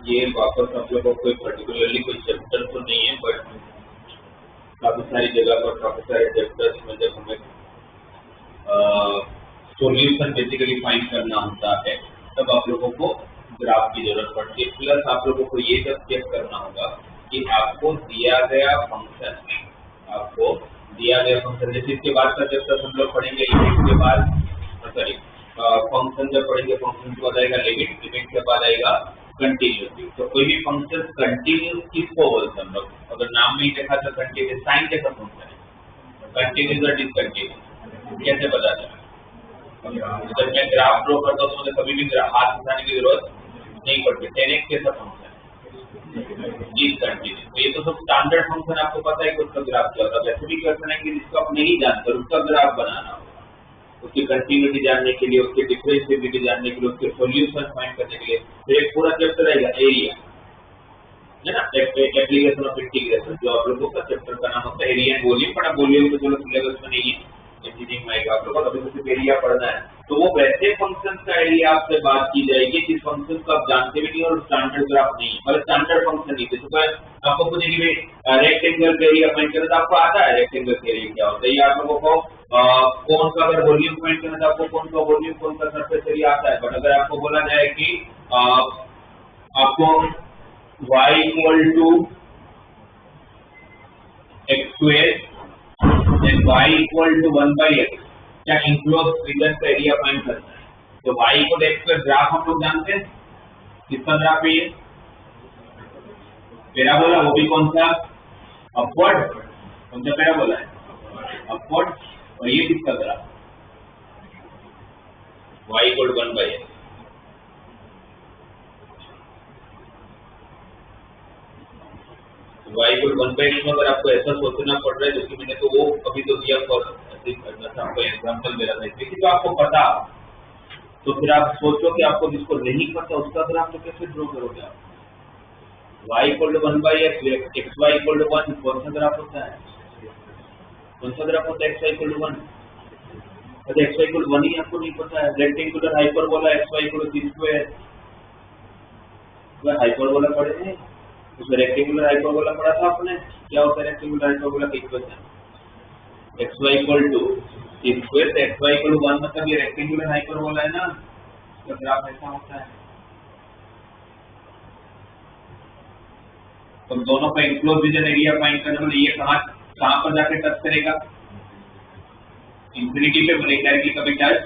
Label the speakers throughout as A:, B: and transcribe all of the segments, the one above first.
A: ये वापस आप लोगों को कोई पर्टिकुलरली कोई चैप्टर तो नहीं है, बट काफी सारी जगह पर काफी सारे चैप्टर्स में जब हमें सॉल्यूशन बेसिकली फाइंड करना होता है तब आप लोगों को ग्राफ की जरूरत पड़ती है। प्लस आप लोगों को ये जब चेक करना होगा कि आपको दिया गया फंक्शन जैसे इसके बाद का चैप्टर हम लोग पढ़ेंगे, इसके बाद सॉरी फंक्शन जब पढ़ेंगे, फंक्शन के बाद आएगा लिमिट, लिमिट के बाद आएगा कंटिन्यूटी। तो कोई भी फंक्शन कंटिन्यूस किसको बोलते हैं हम लोग? अगर नाम में ही देखा तो कंटिन्यूस साइन कैसा फंक्शन है, कंटिन्यूस और डिसकंटिन्यूस कैसे पता चला? जब मैं ग्राफ ड्रॉ करता हूँ तो मुझे कभी भी हाथ उठाने की जरूरत नहीं पड़ती। 10x कैसा फंक्शन है, डिसकंटिन्यूस। तो ये तो सब स्टैंडर्ड फंक्शन आपको पता है कि उसका ग्राफ क्या होता है। वैसे भी क्वेश्चन है कि जिसको आप नहीं जानते उसका ग्राफ बनाना होगा, उसकी कंटिन्यूटी जानने के लिए, उसकी डिफरेंशिएबिलिटी जानने के लिए, उसके सॉल्यूशन फाइंड करने के लिए। फिर एक पूरा चैप्टर रहेगा एरिया, है ना, एप्लीकेशन ऑफ इंटीग्रेशन, जो आप लोगों का चैप्टर का नाम होता है area and volume. But volume तो चलो सिलेबस में नहीं है, इंजीनियरिंग में आएगा आप लोगों को, अभी तो सिर्फ एरिया पढ़ना है। तो वो वैसे फंक्शन का एरिया आपसे बात की जाएगी जिस फंक्शन को आप जानते भी नहीं और स्टैंडर्ड ग्राफ नहीं है, मतलब स्टैंडर्ड फंक्शन नहीं। जैसे आपको पूछेगी भाई रेक्टेंगल का एरिया फाइंड करना, तो आपको आता है रेक्टेंगल का एरिया क्या होता है, या आप लोगों को कौन सा अगर वॉल्यूम फाइंड करना तो आपको कौन सा वॉल्यूम, कौन सा सरफेस एरिया आता है। बट अगर आपको बोला जाए कि आपको y equal to x square then y equal to 1/x क्या इंक्लोज रीजन का एरिया फाइंड करना है, तो y equal to x square graph हम लोग जानते हैं किसका ग्राफ है, ये पैराबोला, वो भी कौन सा, अपवर्ड, कौन सा पैराबोला है, अपवर्ड। और ये किसका graph, y equal to 1/x। y equal to 1/x में अगर आपको ऐसा सोचना पड़ रहा है, जो कि मैंने तो वो अभी तो दिया फॉर आपको एग्जांपल दे रहा था, इसलिए तो आपको पता, तो फिर आप सोचो कि आपको जिसको नहीं पता उसका ग्राफ तो कैसे ड्रॉ करोगे आप। y equal to 1/x, xy equal to 1, कौन सा ग्राफ होता है, कौन सा ग्राफ होता है xy इक्वल टू 1, अगर xy इक्वल टू 1 ही आपको नहीं पता है। Rectangular hyperbola xy equal to c², वह हाइपरबोला पढ़े हैं, उसमें रेक्टेंगुलर हाइपरबोला पढ़ा था आपने, क्या होता है रेक्टेंगुलर हाइपरबोला का equation, xy equal to c², तो xy इक्वल टू 1 मतलब ये रेक्टेंगुलर हाइपरबोला है ना, तो ग्राफ ऐसा होता है। तो दोनों का इंक्लोज रीजन एरिया फाइंड करने में ये कहां पर जाके टच करेगा, इंफिनिटी पे बनेगा डायरेक्टली कभी टच।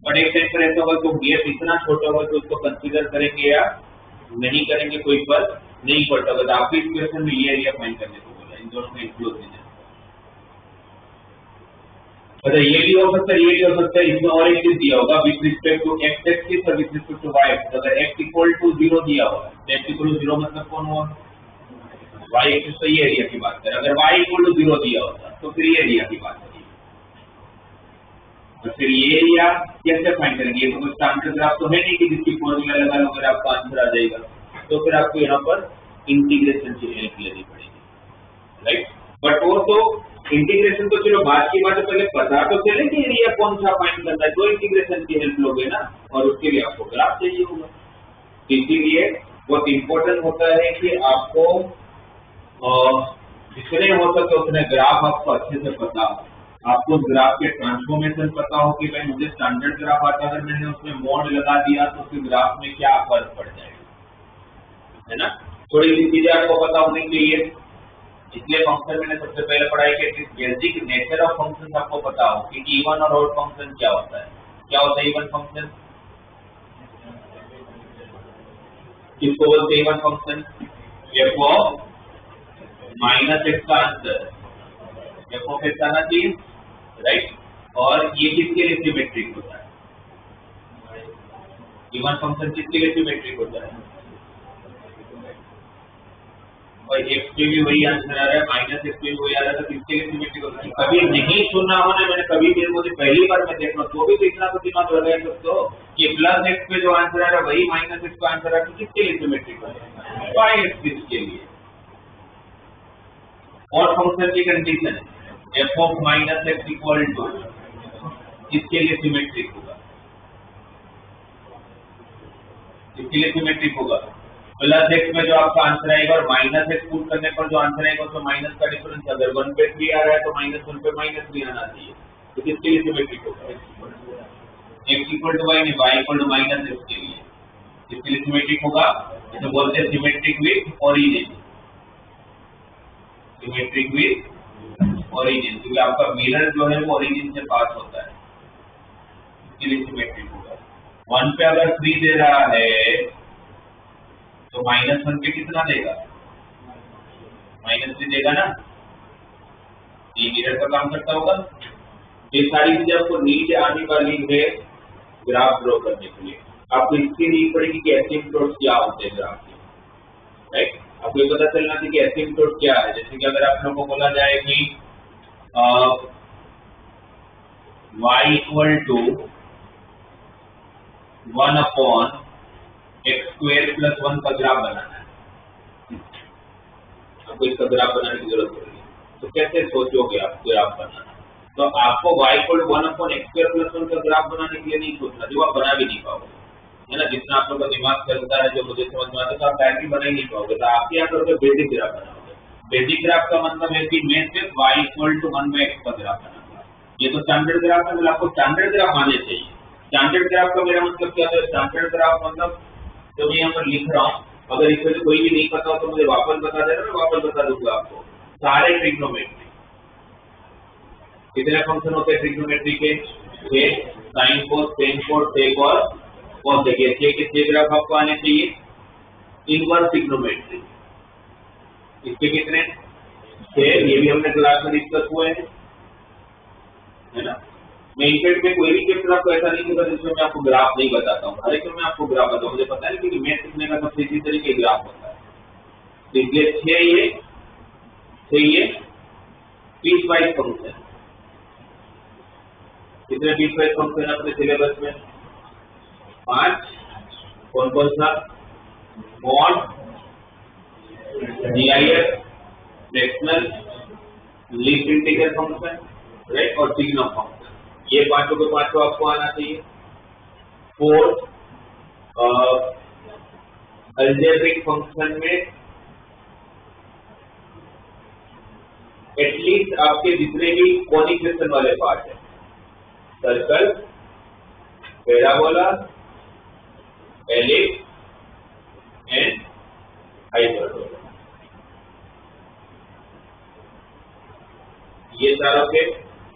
A: बट एक टाइम पर ऐसा होगा तो गैप इतना छोटा होगा तो उसको कंसीडर करेंगे या नहीं करेंगे कोई फर्क नहीं पड़ता। बट आपके इक्वेशन में ये एरिया फाइंड करने को बोला, इन दोनों का इंक्लोज रीजन। अच्छा ये भी हो सकता है, ये भी हो सकता है। इसमें और एक चीज दिया होगा with respect to X axis और with respect to Y axis. अगर x इक्वल टू 0 दिया हुआ है, x इक्वल टू 0 मतलब कौन हुआ, y एक्सिस। तो ये एरिया की बात करें। अगर y इक्वल टू 0 दिया होता तो फिर ये एरिया की बात करिए। तो फिर ये एरिया कैसे फाइंड करेंगे? ये तो कोई स्टैंडर्ड ग्राफ तो है नहीं कि जिसकी फॉर्मूला लगा लो अगर आपका आंसर आ जाएगा। तो फिर आपको यहाँ पर इंटीग्रेशन की हेल्प लेनी पड़ेगी, राइट। बट वो तो इंटीग्रेशन तो चलो बात की बात है, पहले पता तो चले कि एरिया कौन सा फाइंड करना है, तो इंटीग्रेशन की हेल्प लोगे ना। और उसके लिए आपको ग्राफ चाहिए होगा। इसीलिए बहुत इंपॉर्टेंट होता है कि आपको जितने हो सके उतने ग्राफ आपको अच्छे से पता हो। आपको ग्राफ के ट्रांसफॉर्मेशन पता हो कि भाई मुझे स्टैंडर्ड ग्राफ आता है, अगर मैंने उसमें मोड लगा दिया तो फिर ग्राफ में क्या फर्क पड़ जाएगा, है ना। थोड़ी सी चीजें आपको पता होनी चाहिए। इसलिए फंक्शन मैंने सबसे पहले पढ़ाई कि बेसिक नेचर ऑफ फंक्शन आपको पता हो कि इवन और ऑड फंक्शन क्या होता है। क्या होता है इवन फंक्शन? किसको बोलते हैं even function? F of minus x का आंसर एफ ऑफ एक्स आना चाहिए, राइट। और ये किसके लिए सिमेट्रिक होता है? इवन फंक्शन किसके लिए सिमेट्रिक होता है? और एक्स पे भी वही आंसर आ रहा है, माइनस एक्स पे भी वही आ रहा है, तो किसके लिए सिमेट्रिक होता है? कभी नहीं सुना हो ना, मैंने कभी भी मुझे पहली बार मैं देख रहा हूँ तो भी इतना तो दिमाग लगा सकते हो कि प्लस एक्स पे जो आंसर आ रहा है वही माइनस एक्स का आंसर आ रहा है, किसके लिए सिमेट्रिक होता है? वाई एक्सिस के लिए। और फंक्शन की condition f of minus x equal to किसके लिए सिमेट्रिक होगा? किसके लिए सिमेट्रिक होगा? प्लस एक्स में जो आपका आंसर आएगा और माइनस एक्स पुट करने पर जो आंसर आएगा उसमें माइनस का डिफरेंस अगर 1 पे 3 आ रहा है तो माइनस 1 पे माइनस 3 आना चाहिए। तो किसके लिए सिमेट्रिक होगा? एक्स इक्वल टू वाई नहीं, y equal to minus x के लिए। किसके लिए सिमेट्रिक होगा? तो बोलते हैं symmetric with origin. Symmetric with origin, क्योंकि आपका मिरर जो है वो ओरिजिन से पास होता है, इसके लिए सिमेट्रिक होगा। 1 पे अगर 3 दे रहा है तो -1 पे कितना देगा? -3 देगा ना। ये मिरर का काम करता होगा। ये सारी चीजें आपको नीचे आने वाली है ग्राफ ड्रॉ करने के लिए। आपको इसकी नीड पड़ेगी कि एसिम्पटोट्स क्या होते हैं ग्राफ के, राइट। आपको ये पता चलना चाहिए कि एसिम्पटोट क्या है। जैसे कि अगर आप लोगों को बोला जाए कि y equal to 1 upon x square plus 1 का ग्राफ बनाना है, आपको इसका ग्राफ बनाने की जरूरत पड़ेगी। तो कैसे सोचोगे आप ग्राफ बनाना? तो आपको y equal to 1 upon x square plus 1 का ग्राफ बनाने के लिए नहीं सोचना, जो आप बना भी नहीं पाओगे, है ना। जितना आप लोगों का दिमाग चलता है, जो मुझे समझ में आता है, तो आप डायरेक्टली बना ही नहीं पाओगे। तो आप क्या करोगे? बेसिक ग्राफ बनाओगे। बेसिक ग्राफ का मतलब है कि मैं सिर्फ y equal to 1 by x का ग्राफ बनाऊंगा। ये तो स्टैंडर्ड ग्राफ है, मतलब आपको स्टैंडर्ड ग्राफ आने चाहिए। स्टैंडर्ड ग्राफ का मेरा मतलब क्या है? स्टैंडर्ड ग्राफ मतलब जो मैं यहाँ पर लिख रहा हूँ, अगर इसमें से कोई भी नहीं पता हो तो मुझे वापस बता देना, मैं वापस बता दूंगा आपको। सारे ट्रिग्नोमेट्री कितने फंक्शन होते हैं ट्रिग्नोमेट्री के? 6, साइन कोस, सेन कोस, टेक और कौन देखिए 6 के 6 ग्राफ आपको आने चाहिए। इनवर्स ट्रिग्नोमेट्री इसके कितने? 6, ये भी हमने क्लास में डिस्कस हुए हैं, है ना। मैं इनफेक्ट में कोई भी चैप्टर आपको ऐसा नहीं होगा जिसमें मैं आपको ग्राफ नहीं बताता हूँ, हर एक में मैं आपको ग्राफ बताऊँ। मुझे पता है कि मैथ सीखने का सबसे इसी तरीके ग्राफ होता है। तो इसलिए 6 ये पीस वाइज फंक्शन। कितने पीस वाइज फंक्शन अपने सिलेबस में? 5। कौन कौन सा? Mod, GIF, fractional, least integral function, right, और सिग्नम फंक्शन। ये पांचों के पांचों आपको आना चाहिए। 4 अलजेब्रिक फंक्शन में एटलीस्ट आपके जितने भी कॉनिक सेक्शन वाले पार्ट है, circle, parabola, ellipse and hyperbola, ये चारों के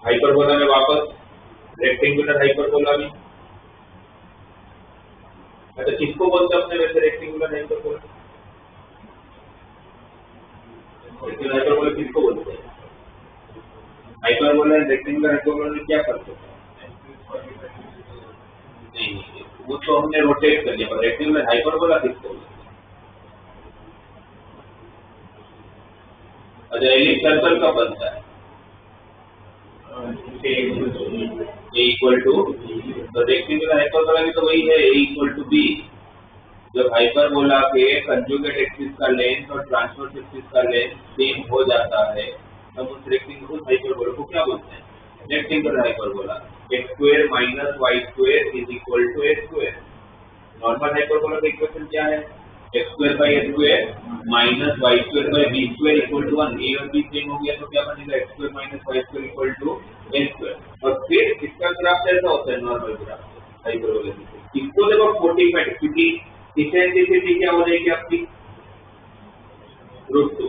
A: हाइपरबोला में वापस रेक्टेंगुलर हाइपरबोला भी। अच्छा, किसको बोलते हैं अपने वैसे रेक्टेंगुलर हाइपरबोला? रेक्टेंगुलर हाइपरबोला किसको बोलते हैं? हाइपरबोला एंड रेक्टेंगुलर हाइपरबोला में क्या फर्क होता है? नहीं, वो तो हमने रोटेट कर लिया, पर रेक्टेंगुलर हाइपरबोला किसको बोलते हैं? अच्छा, एलिप्स सर्कल का बनता है ए इक्वल टू, तो रेक्टेंगुलर हाइपरबोला भी तो वही है, ए इक्वल टू बी। जब हाइपरबोला के कंजुगेट एक्सिस का लेंथ और ट्रांसवर्स एक्सिस का लेंथ सेम हो जाता है तब उस रेक्टेंगुलर हाइपरबोला को क्या बोलते हैं? Rectangular hyperbola. x square minus y square is equal to a square. Normal hyperbola का इक्वेशन क्या है? x square by a square minus y square by b square equal to 1। A और b same हो गया तो क्या बनेगा? x square minus y square equal to a square. और फिर इसका ग्राफ कैसा होता है? नॉर्मल ग्राफ हाइपरबोला का। इसको जब आप 45 क्योंकि इसेंट्रिसिटी क्या हो जाएगी आपकी? √2।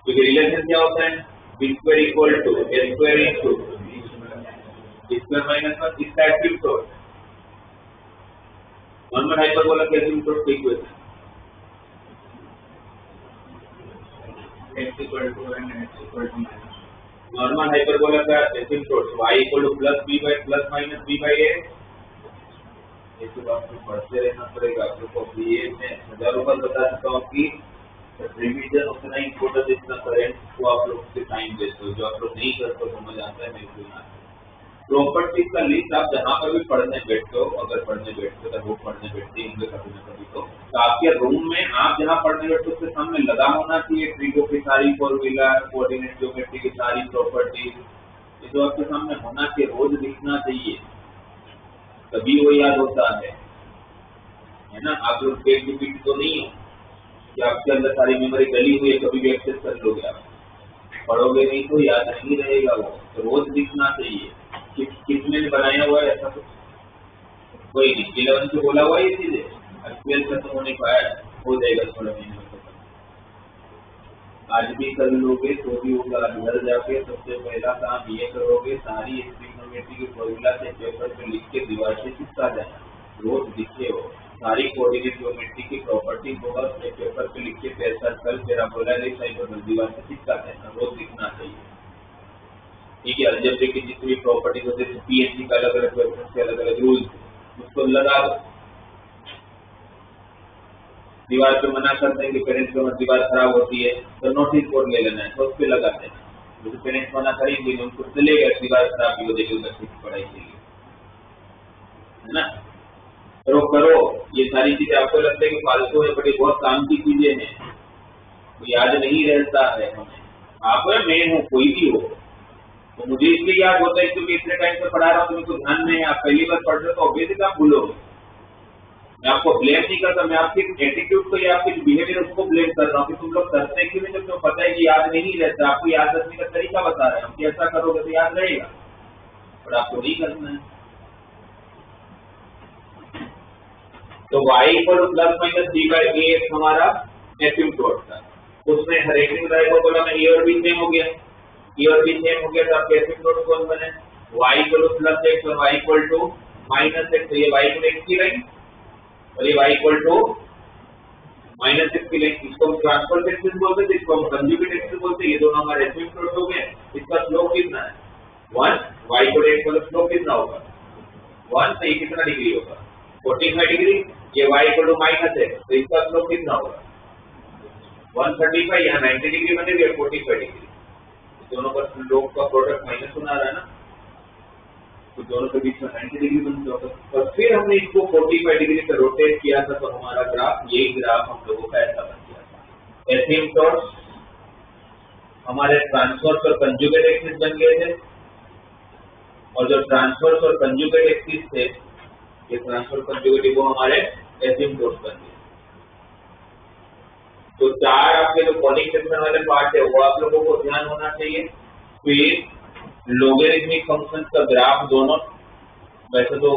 A: क्योंकि रिलेशन क्या होता है? B square equal to a square into b square minus 1। इसका एसिम्पटोट नॉर्मल हाइपरबोला के एसिम्पटोट का equation x equal to n x equal to minus. Normal hyperbola का asymptote y equal to plus b by plus minus b by a। ये तो आपको पढ़ते रहना पड़ेगा। आप लोग को ये मैं हजारों बार बता चुका हूँ कि रिवीजन उतना ही इम्पोर्टेंट जितना करेंट को आप लोग से टाइम देते हो। जो आप लोग नहीं करते हो समझ आता है, मेरे को यहाँ प्रॉपर्टीज का लिस्ट आप जहाँ पर भी पढ़ने बैठते हो, अगर पढ़ने बैठते हो तो वो पढ़ने बैठते होंगे कभी ना कभी, तो आपके रूम में आप जहाँ पढ़ने बैठते हो उसके सामने लगा होना चाहिए ट्रिगो की सारी फॉर्मूला, कोऑर्डिनेट ज्योमेट्री की सारी प्रॉपर्टीज। ये तो आपके सामने होना चाहिए, रोज दिखना चाहिए, तभी वो याद होता है ना। आप लोग पेट की पीठ तो नहीं हो कि आपके अंदर सारी मेमोरी डली हुई है, कभी भी एक्सेस कर लोगे। आप पढ़ोगे नहीं तो याद नहीं रहेगा वो, तो रोज दिखना चाहिए। किसने बनाया हुआ है ऐसा? कुछ कोई नहीं। 11 से बोला हुआ ये चीजें, 12 खत्म होने पाया, हो जाएगा थोड़ा महीने में खत्म। आज भी कर लोगे तो भी होगा। घर जाके सबसे पहला काम ये करोगे, सारी ट्रिग्नोमेट्री की फॉर्मूला से पेपर पे लिख के दीवार से चिपका देना। रोज दिखे हो सारी कोऑर्डिनेट ज्योमेट्री की प्रॉपर्टी होगा, पेपर पे लिख के पैर सर्कल पैराबोला दीवार से चिपका देना। रोज दिखना चाहिए, ठीक है। अलजेब्रा की जितनी प्रॉपर्टीज होती है, पीएचडी का अलग अलग क्वेश्चन के अलग अलग रूल्स, उसको लगा दो। दीवार पे मना करते हैं कि पेरेंट्स को दीवार खराब होती है तो नोटिस बोर्ड ले लेना है, तो उस पर लगा देना। जैसे पेरेंट्स मना करेंगे उनको चलेगा दीवार खराब भी हो जाएगी बच्चे की पढ़ाई के लिए, है ना। करो करो, ये सारी चीजें आपको लगता है कि फालतू है, बड़ी बहुत काम की चीजें हैं, तो याद नहीं रहता है हमें। आप मैं हूँ, कोई भी हो, तो मुझे इसलिए याद होता है क्योंकि इतने टाइम से पढ़ा रहा हूँ, तुम्हें तो ध्यान नहीं है। आप पहली बार पढ़ रहे हो तो ऑब्वियसली आप भूलोगे। मैं आपको ब्लेम नहीं करता, मैं आपके एटीट्यूड को या आपके बिहेवियर उसको ब्लेम कर रहा हूँ कि तुम लोग करते क्यों नहीं, जब तुम्हें पता है कि याद नहीं रहता। आपको याद रखने का तरीका बता रहे हैं कि ऐसा करोगे तो याद रहेगा, पर आपको नहीं करना है। तो y equal to plus minus D by A हमारा एसिम्पटोट था। उसमें रेटिंग हाइपरबोला में ए और बी सेम हो गया, ए और बी सेम हो गया तो आपके एसिम्पटोट कौन बने? y equal to plus x और y equal to minus x. ये y इक्वल एक्स की लाइन और ये y equal to minus x की लाइन। इसको हम ट्रांसफर एक्सिस बोलते हैं, इसको हम कंजुगेट एक्सिस बोलते हैं। ये दोनों हमारे एसिम्पटोट हो गए। इसका स्लोप कितना है? 1। y इक्वल एक्स का स्लोप कितना होगा? 1। तो ये कितना डिग्री होगा? 45 डिग्री। ये y इक्वल टू माइनस है तो इसका स्लोप कितना होगा? 135। यहाँ 90 डिग्री बनेगी, 45 डिग्री। दोनों का स्लोप का प्रोडक्ट माइनस होना आ रहा है ना, तो दोनों के बीच में 90 डिग्री बन जाता है। और फिर हमने इसको 45 डिग्री पे रोटेट किया था, तो हमारा ग्राफ, यही ग्राफ हम लोगों का ऐसा बन गया था। एसिम्पटोट हमारे ट्रांसवर्स और कंजुगेट एक्सिस बन गए थे, और जो ट्रांसवर्स और कंजुगेट एक्सिस थे, ये ट्रांसफर कंजुगेट वो हमारे एसिम्पटोट बन गए। तो चार आपके जो कॉनिक सेक्शन वाले पार्ट है वो आप लोगों को ध्यान होना चाहिए। फिर लोगरिथमिक फंक्शन का ग्राफ दोनों, वैसे तो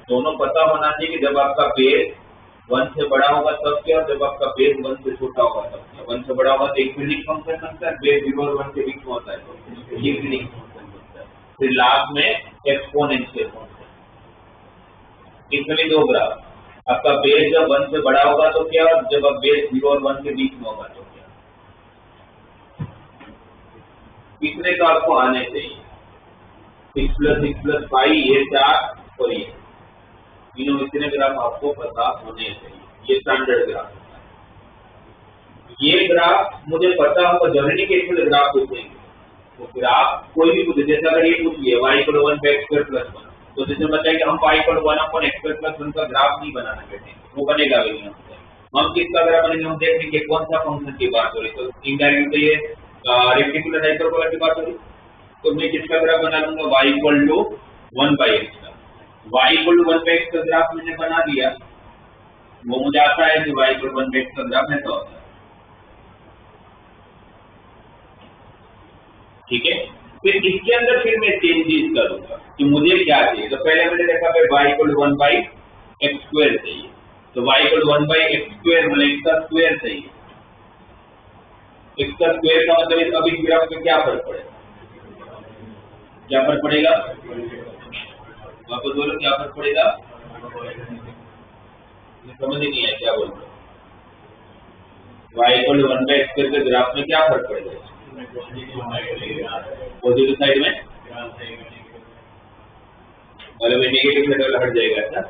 A: दोनों पता होना चाहिए कि जब आपका बेस 1 से बड़ा होगा तब क्या, और जब आपका बेस 1 से छोटा होगा तब क्या। 1 से बड़ा होगा तो इंक्रीजिंग फंक्शन बनता है, बेस 0 और 1 के बीच में होता है तो इंक्रीजिंग फंक्शन बनता है। फिर लास्ट में एक्सपोनेंशियल फंक्शन। इसमें भी दो ग्राफ, आपका बेस जब 1 से बड़ा होगा तो क्या, और जब आप बेस 0 और 1 के बीच में होगा तो क्या। कितने का आपको आने चाहिए? 6+6+5 ये 4 और ये तीनों इतने ग्राफ आपको पता होने चाहिए। ये स्टैंडर्ड ग्राफ होता है। ये ग्राफ मुझे पता होगा, जरूरी के इसमें ग्राफ पूछेंगे तो ग्राफ कोई भी पूछे, जैसे अगर ये पूछिए y = 1/x²+1 तो जैसे बताया कि हम y = 1/x²+1 का ग्राफ नहीं बनाना बेटे, वो बनेगा भी नहीं हमसे। हम किसका ग्राफ बनेंगे? हम देखेंगे कौन सा फंक्शन की बात हो रही, तो इनडायरेक्ट तो ये रेक्टिकुलर हाइपरबोला की बात हो रही, तो मैं किसका ग्राफ बना लूंगा? y = 1/x का। y = 1/x का ग्राफ मैंने बना दिया, वो मुझे आता है कि y = 1/x का ग्राफ ऐसा होता है। ठीक है, फिर इसके अंदर फिर मैं चेंजेस करूंगा कि मुझे क्या चाहिए। तो पहले मैंने देखा कि y = 1/x² चाहिए, तो y = 1/x² मतलब x का स्क्वायर चाहिए। x का स्क्वायर का मतलब अब इस ग्राफ में क्या फर्क पड़ेगा? क्या फर्क पड़ेगा? आपको बोलो क्या फर्क पड़ेगा? समझ ही नहीं है क्या बोल रहे हो। y = 1/x² के ग्राफ में क्या फर्क पड़ेगा? पॉजिटिव साइड में मतलब नेगेटिव साइड वाला हट जाएगा ऐसा।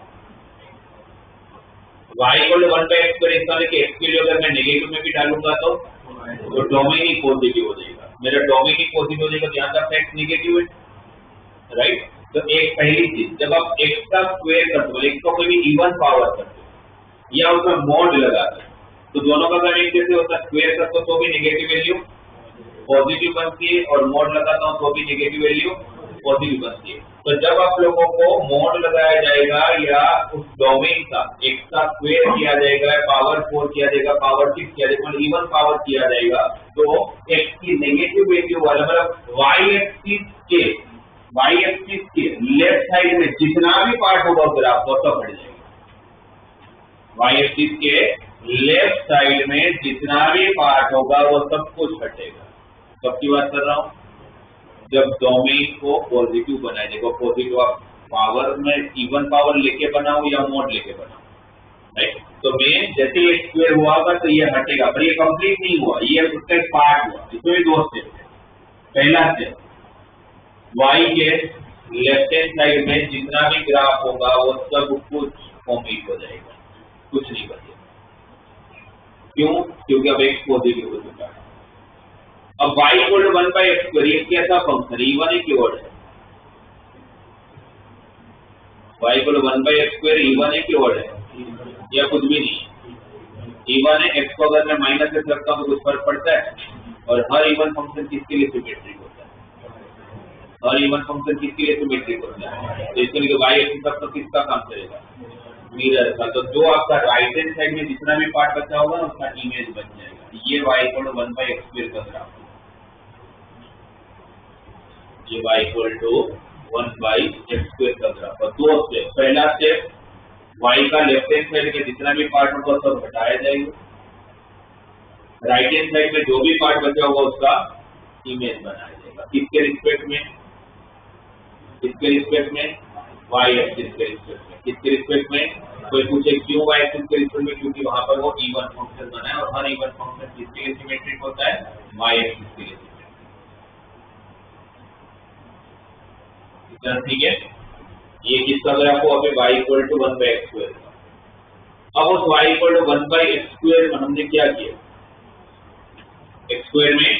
A: y = 1/x² इसका कि x के लिए अगर मैं नेगेटिव में भी डालूंगा तो डोमेन ही पॉजिटिव हो जाएगा, मेरा डोमेन ही पॉजिटिव हो जाएगा, यहाँ का x नेगेटिव है, राइट। तो एक पहली चीज, जब आप x का स्क्वायर करते हो, x को कोई भी इवन पावर करते हो या उसमें मॉड लगाते हो, तो दोनों का अगर एक जैसे होता है, स्क्वायर करते हो तो भी नेगेटिव वैल्यू पॉजिटिव बनती है और मॉड लगाता हूं तो भी नेगेटिव वैल्यू पॉजिटिव बनती है। तो जब आप लोगों को मॉड लगाया जाएगा या उस डोमेन का x का स्क्वायर किया जाएगा, पावर 4 किया जाएगा, पावर 6 किया जाएगा, मतलब इवन पावर किया जाएगा, तो x की नेगेटिव वैल्यू वाला मतलब y एक्सिस के लेफ्ट साइड में जितना भी पार्ट होगा उस ग्राफ वो सब हट जाएगा। y एक्सिस के लेफ्ट साइड में जितना भी पार्ट होगा वो सब कुछ हटेगा। कब की बात कर रहा हूं? जब डोमेन को पॉजिटिव बनाए, देखो पॉजिटिव आप पावर में इवन पावर लेके बनाओ या मोड लेके बनाओ, राइट। तो मैं जैसे ये स्क्वायर हुआ तो ये हटेगा, पर ये कंप्लीट नहीं हुआ, ये उसका एक पार्ट हुआ। इसमें दो स्टेप है। पहला स्टेप, y के लेफ्ट हैंड साइड में जितना भी ग्राफ होगा वो सब कुछ ओमिट हो जाएगा, कुछ नहीं बचेगा। क्यों? क्योंकि अब x पॉजिटिव हो चुका है। अब y = 1/x², ये कैसा फंक्शन है? इवन है कि ऑड है? y = 1/x² इवन है कि ऑड है? या कुछ भी नहीं, इवन है। x को अगर मैं माइनस से रखता हूं तो कुछ फर्क पड़ता है? और हर इवन फंक्शन किसके लिए सिमेट्रिक होता है? हर इवन फंक्शन किसके लिए सिमेट्रिक होता है? तो इसके लिए y एक्सिस पर तो किसका काम करेगा? मिरर का। तो जो आपका राइट हैंड साइड में जितना भी पार्ट बचा होगा ना उसका इमेज बन जाएगा। ये y = 1/x² का ग्राफ, ये y = 1/x² का ग्राफ। और दो स्टेप, पहला स्टेप y का लेफ्ट हैंड साइड के जितना भी पार्ट होगा सब हटाया जाएगा, राइट हैंड साइड में जो भी पार्ट बचा होगा उसका इमेज बनाया जाएगा। किसके रिस्पेक्ट में? किसके रिस्पेक्ट में? y एक्सिस के रिस्पेक्ट में। किसके रिस्पेक्ट में? कोई पूछे क्यों y एक्सिस के रिस्पेक्ट में? क्योंकि वहां पर वो इवन फंक्शन बना है और हर इवन फंक्शन किसके लिए सिमेट्रिक होता है? y एक्सिस के लिए। ठीक है, ये किसका ग्राफ हो? अभी y = 1/x²। अब उस y = 1/x² में हमने क्या किया? x² में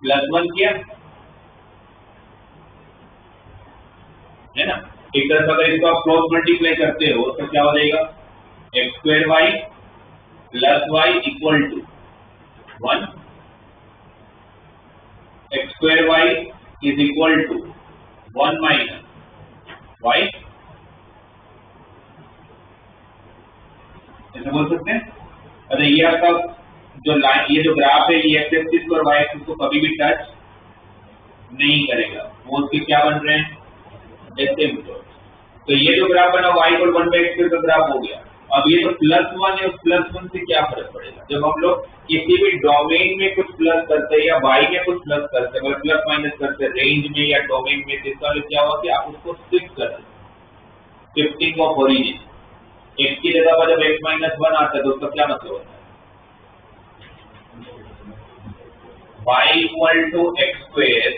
A: +1 किया है ना। एक तरह से अगर इसको आप क्रॉस मल्टीप्लाई करते हो तो क्या हो जाएगा? x² y + y = 1, x² y = 1 - y, ऐसा बोल सकते हैं। अरे ये आपका जो लाइन, ये जो ग्राफ है, ये एक्स एक्सिस और वाई एक्सिस को कभी भी टच नहीं करेगा, वो उसके क्या बन रहे हैं? एसिम्प्टोट। तो ये जो ग्राफ बना y = 1/x² का ग्राफ हो गया। अब ये तो +1 है, उस +1 से क्या फर्क पड़ेगा? जब हम लोग किसी भी डोमेन में कुछ प्लस करते हैं या y में कुछ प्लस करते हैं, प्लस माइनस करते हैं रेंज में या डोमेन में, तो इसका क्या हुआ कि आप उसको शिफ्ट कर रहे हैं, शिफ्टिंग ऑफ ओरिजिन। x की जगह पर जब x - 1 आता है तो उसका क्या मतलब होता है? y equal to x square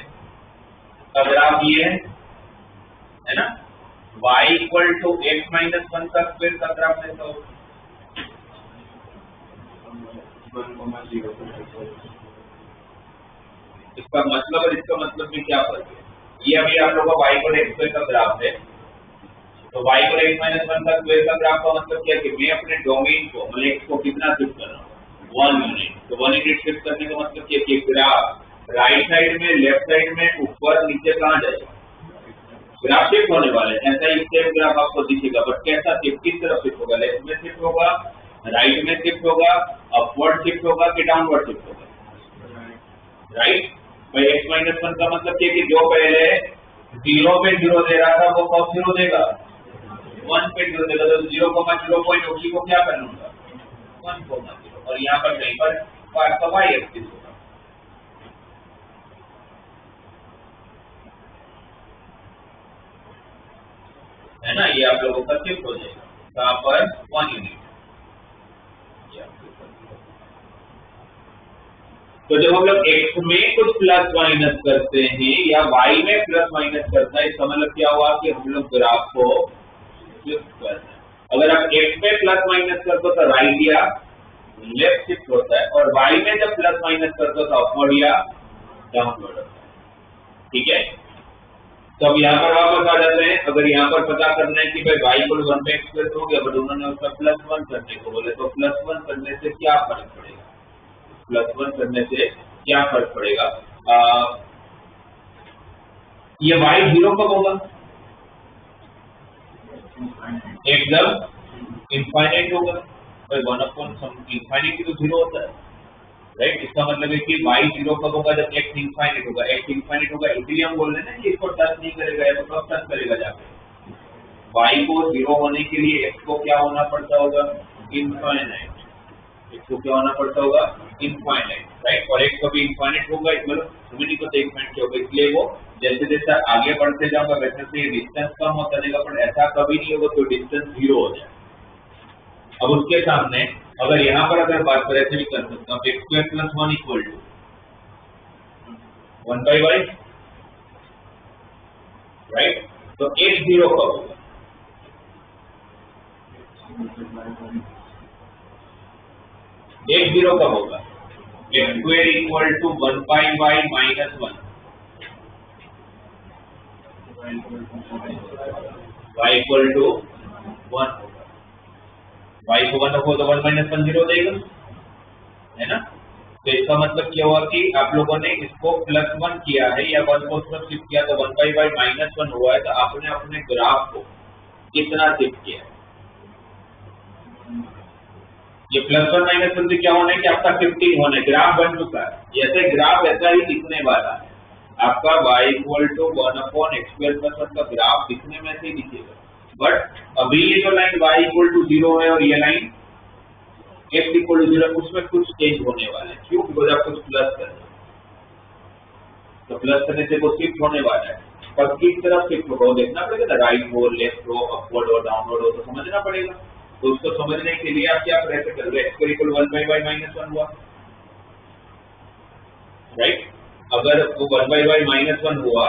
A: का ग्राफ ये है ना, y equal to x minus one का स्क्वेयर का ग्राफ ऐसा होगा। इसका मतलब और इसका मतलब में क्या फर्क है? ये अभी आप लोगों का y इक्वल एक्स स्क्वेयर का ग्राफ है, तो y equal x minus one का स्क्वेयर का ग्राफ का मतलब क्या है कि मैं अपने डोमेन को मतलब एक्स को कितना शिफ्ट कर रहा हूँ, 1 यूनिट। तो 1 यूनिट शिफ्ट करने का मतलब क्या है कि ग्राफ राइट साइड में, लेफ्ट साइड में, ऊपर नीचे कहाँ जाएगा, ग्राफ शिफ्ट होने वाले हैं। ऐसा ही सेम ग्राफ आपको दिखेगा, बट कैसा शिफ्ट, किस तरफ शिफ्ट होगा, लेफ्ट में शिफ्ट होगा, राइट में शिफ्ट होगा, अपवर्ड शिफ्ट होगा कि डाउनवर्ड शिफ्ट होगा, राइट। भाई एक्स माइनस वन का मतलब क्या कि जो पहले 0 पे 0 दे रहा था वो कब 0 देगा, 1 पे 0 देगा। तो 0,0 पॉइंट उसी को क्या कर लूंगा, 1,0, और यहाँ पर कहीं पर आपका y एक्सिस होगा, है ना। ये आप लोगों का शिफ्ट हो जाएगा कहाँ पर, 1 यूनिट। तो जब हम लोग x में कुछ प्लस माइनस करते हैं या y में प्लस माइनस करता है, इसका मतलब क्या हुआ कि हम लोग ग्राफ को शिफ्ट कर रहे हैं। अगर आप x में प्लस माइनस करते हो तो राइट या लेफ्ट शिफ्ट होता है, और y में जब प्लस माइनस करते हो तो अपवर्ड या डाउनवर्ड होता है, ठीक है। तो अब यहाँ पर वापस आ जाते हैं। अगर यहाँ पर पता करना है कि भाई y इक्वल 1 पे एक्स प्लस हो गया, बट उन्होंने उसका +1 करने को बोले, तो +1 करने से क्या फर्क पड़ेगा, +1 करने से क्या फर्क पड़ेगा, ये y 0 कब होगा, एकदम इनफाइनाइट होगा। भाई 1/सम इनफाइनाइट तो 0 होता है, राइट। इसका मतलब है कि y 0 कब होगा, जब x इनफाइनाइट होगा, x इनफाइनाइट होगा। इसीलिए हम बोल रहे हैं ना कि इसको टच नहीं करेगा, या तो कब टच करेगा जाके, y को 0 होने के लिए x को क्या होना पड़ता होगा, इनफाइनाइट। x को क्या होना पड़ता होगा, इनफाइनाइट, राइट। और x कभी इनफाइनाइट होगा, मतलब हमें नहीं पता इनफाइनाइट क्या होगा, इसलिए वो जैसे जैसे आगे बढ़ते जाऊंगा वैसे से डिस्टेंस कम होता जाएगा, पर ऐसा कभी नहीं होगा तो डिस्टेंस 0 हो जाए। अब उसके सामने अगर यहाँ पर अगर बात करें तो भी कर सकता हूँ, x square plus 1 equal to 1/y, right. तो x 0 कब होगा, x 0 कब होगा, x square equal to 1/y minus 1, y equal to 1 होगा। y को 1 रखो तो 1 माइनस 1 0 देगा, है ना। तो इसका मतलब क्या हुआ कि आप लोगों ने इसको +1 किया है या 1 को उसमें शिफ्ट किया तो 1/y माइनस 1 हुआ है, तो आपने अपने ग्राफ को कितना शिफ्ट किया है। ये +1 माइनस 1 से क्या होना है कि आपका 15 होना है, ग्राफ बन चुका है। जैसे ग्राफ ऐसा ही दिखने वाला है, आपका y इक्वल टू 1/x² + 1 का ग्राफ दिखने में ऐसे ही दिखेगा, बट अभी ये जो लाइन y इक्वल टू 0 है और ये लाइन x इक्वल टू 0, उसमें कुछ चेंज होने वाला है। क्यों, बिकॉज आप कुछ प्लस कर रहे हैं, तो प्लस करने से वो शिफ्ट होने वाला है। पर किस तरफ शिफ्ट होगा वो देखना पड़ेगा ना, राइट हो, लेफ्ट हो, अपवर्ड हो, डाउनवर्ड हो, तो समझना पड़ेगा। तो उसको समझने के लिए आप क्या कैसे कर रहे हैं, x इक्वल 1/y माइनस 1 हुआ, राइट। अगर वो 1/y माइनस 1 हुआ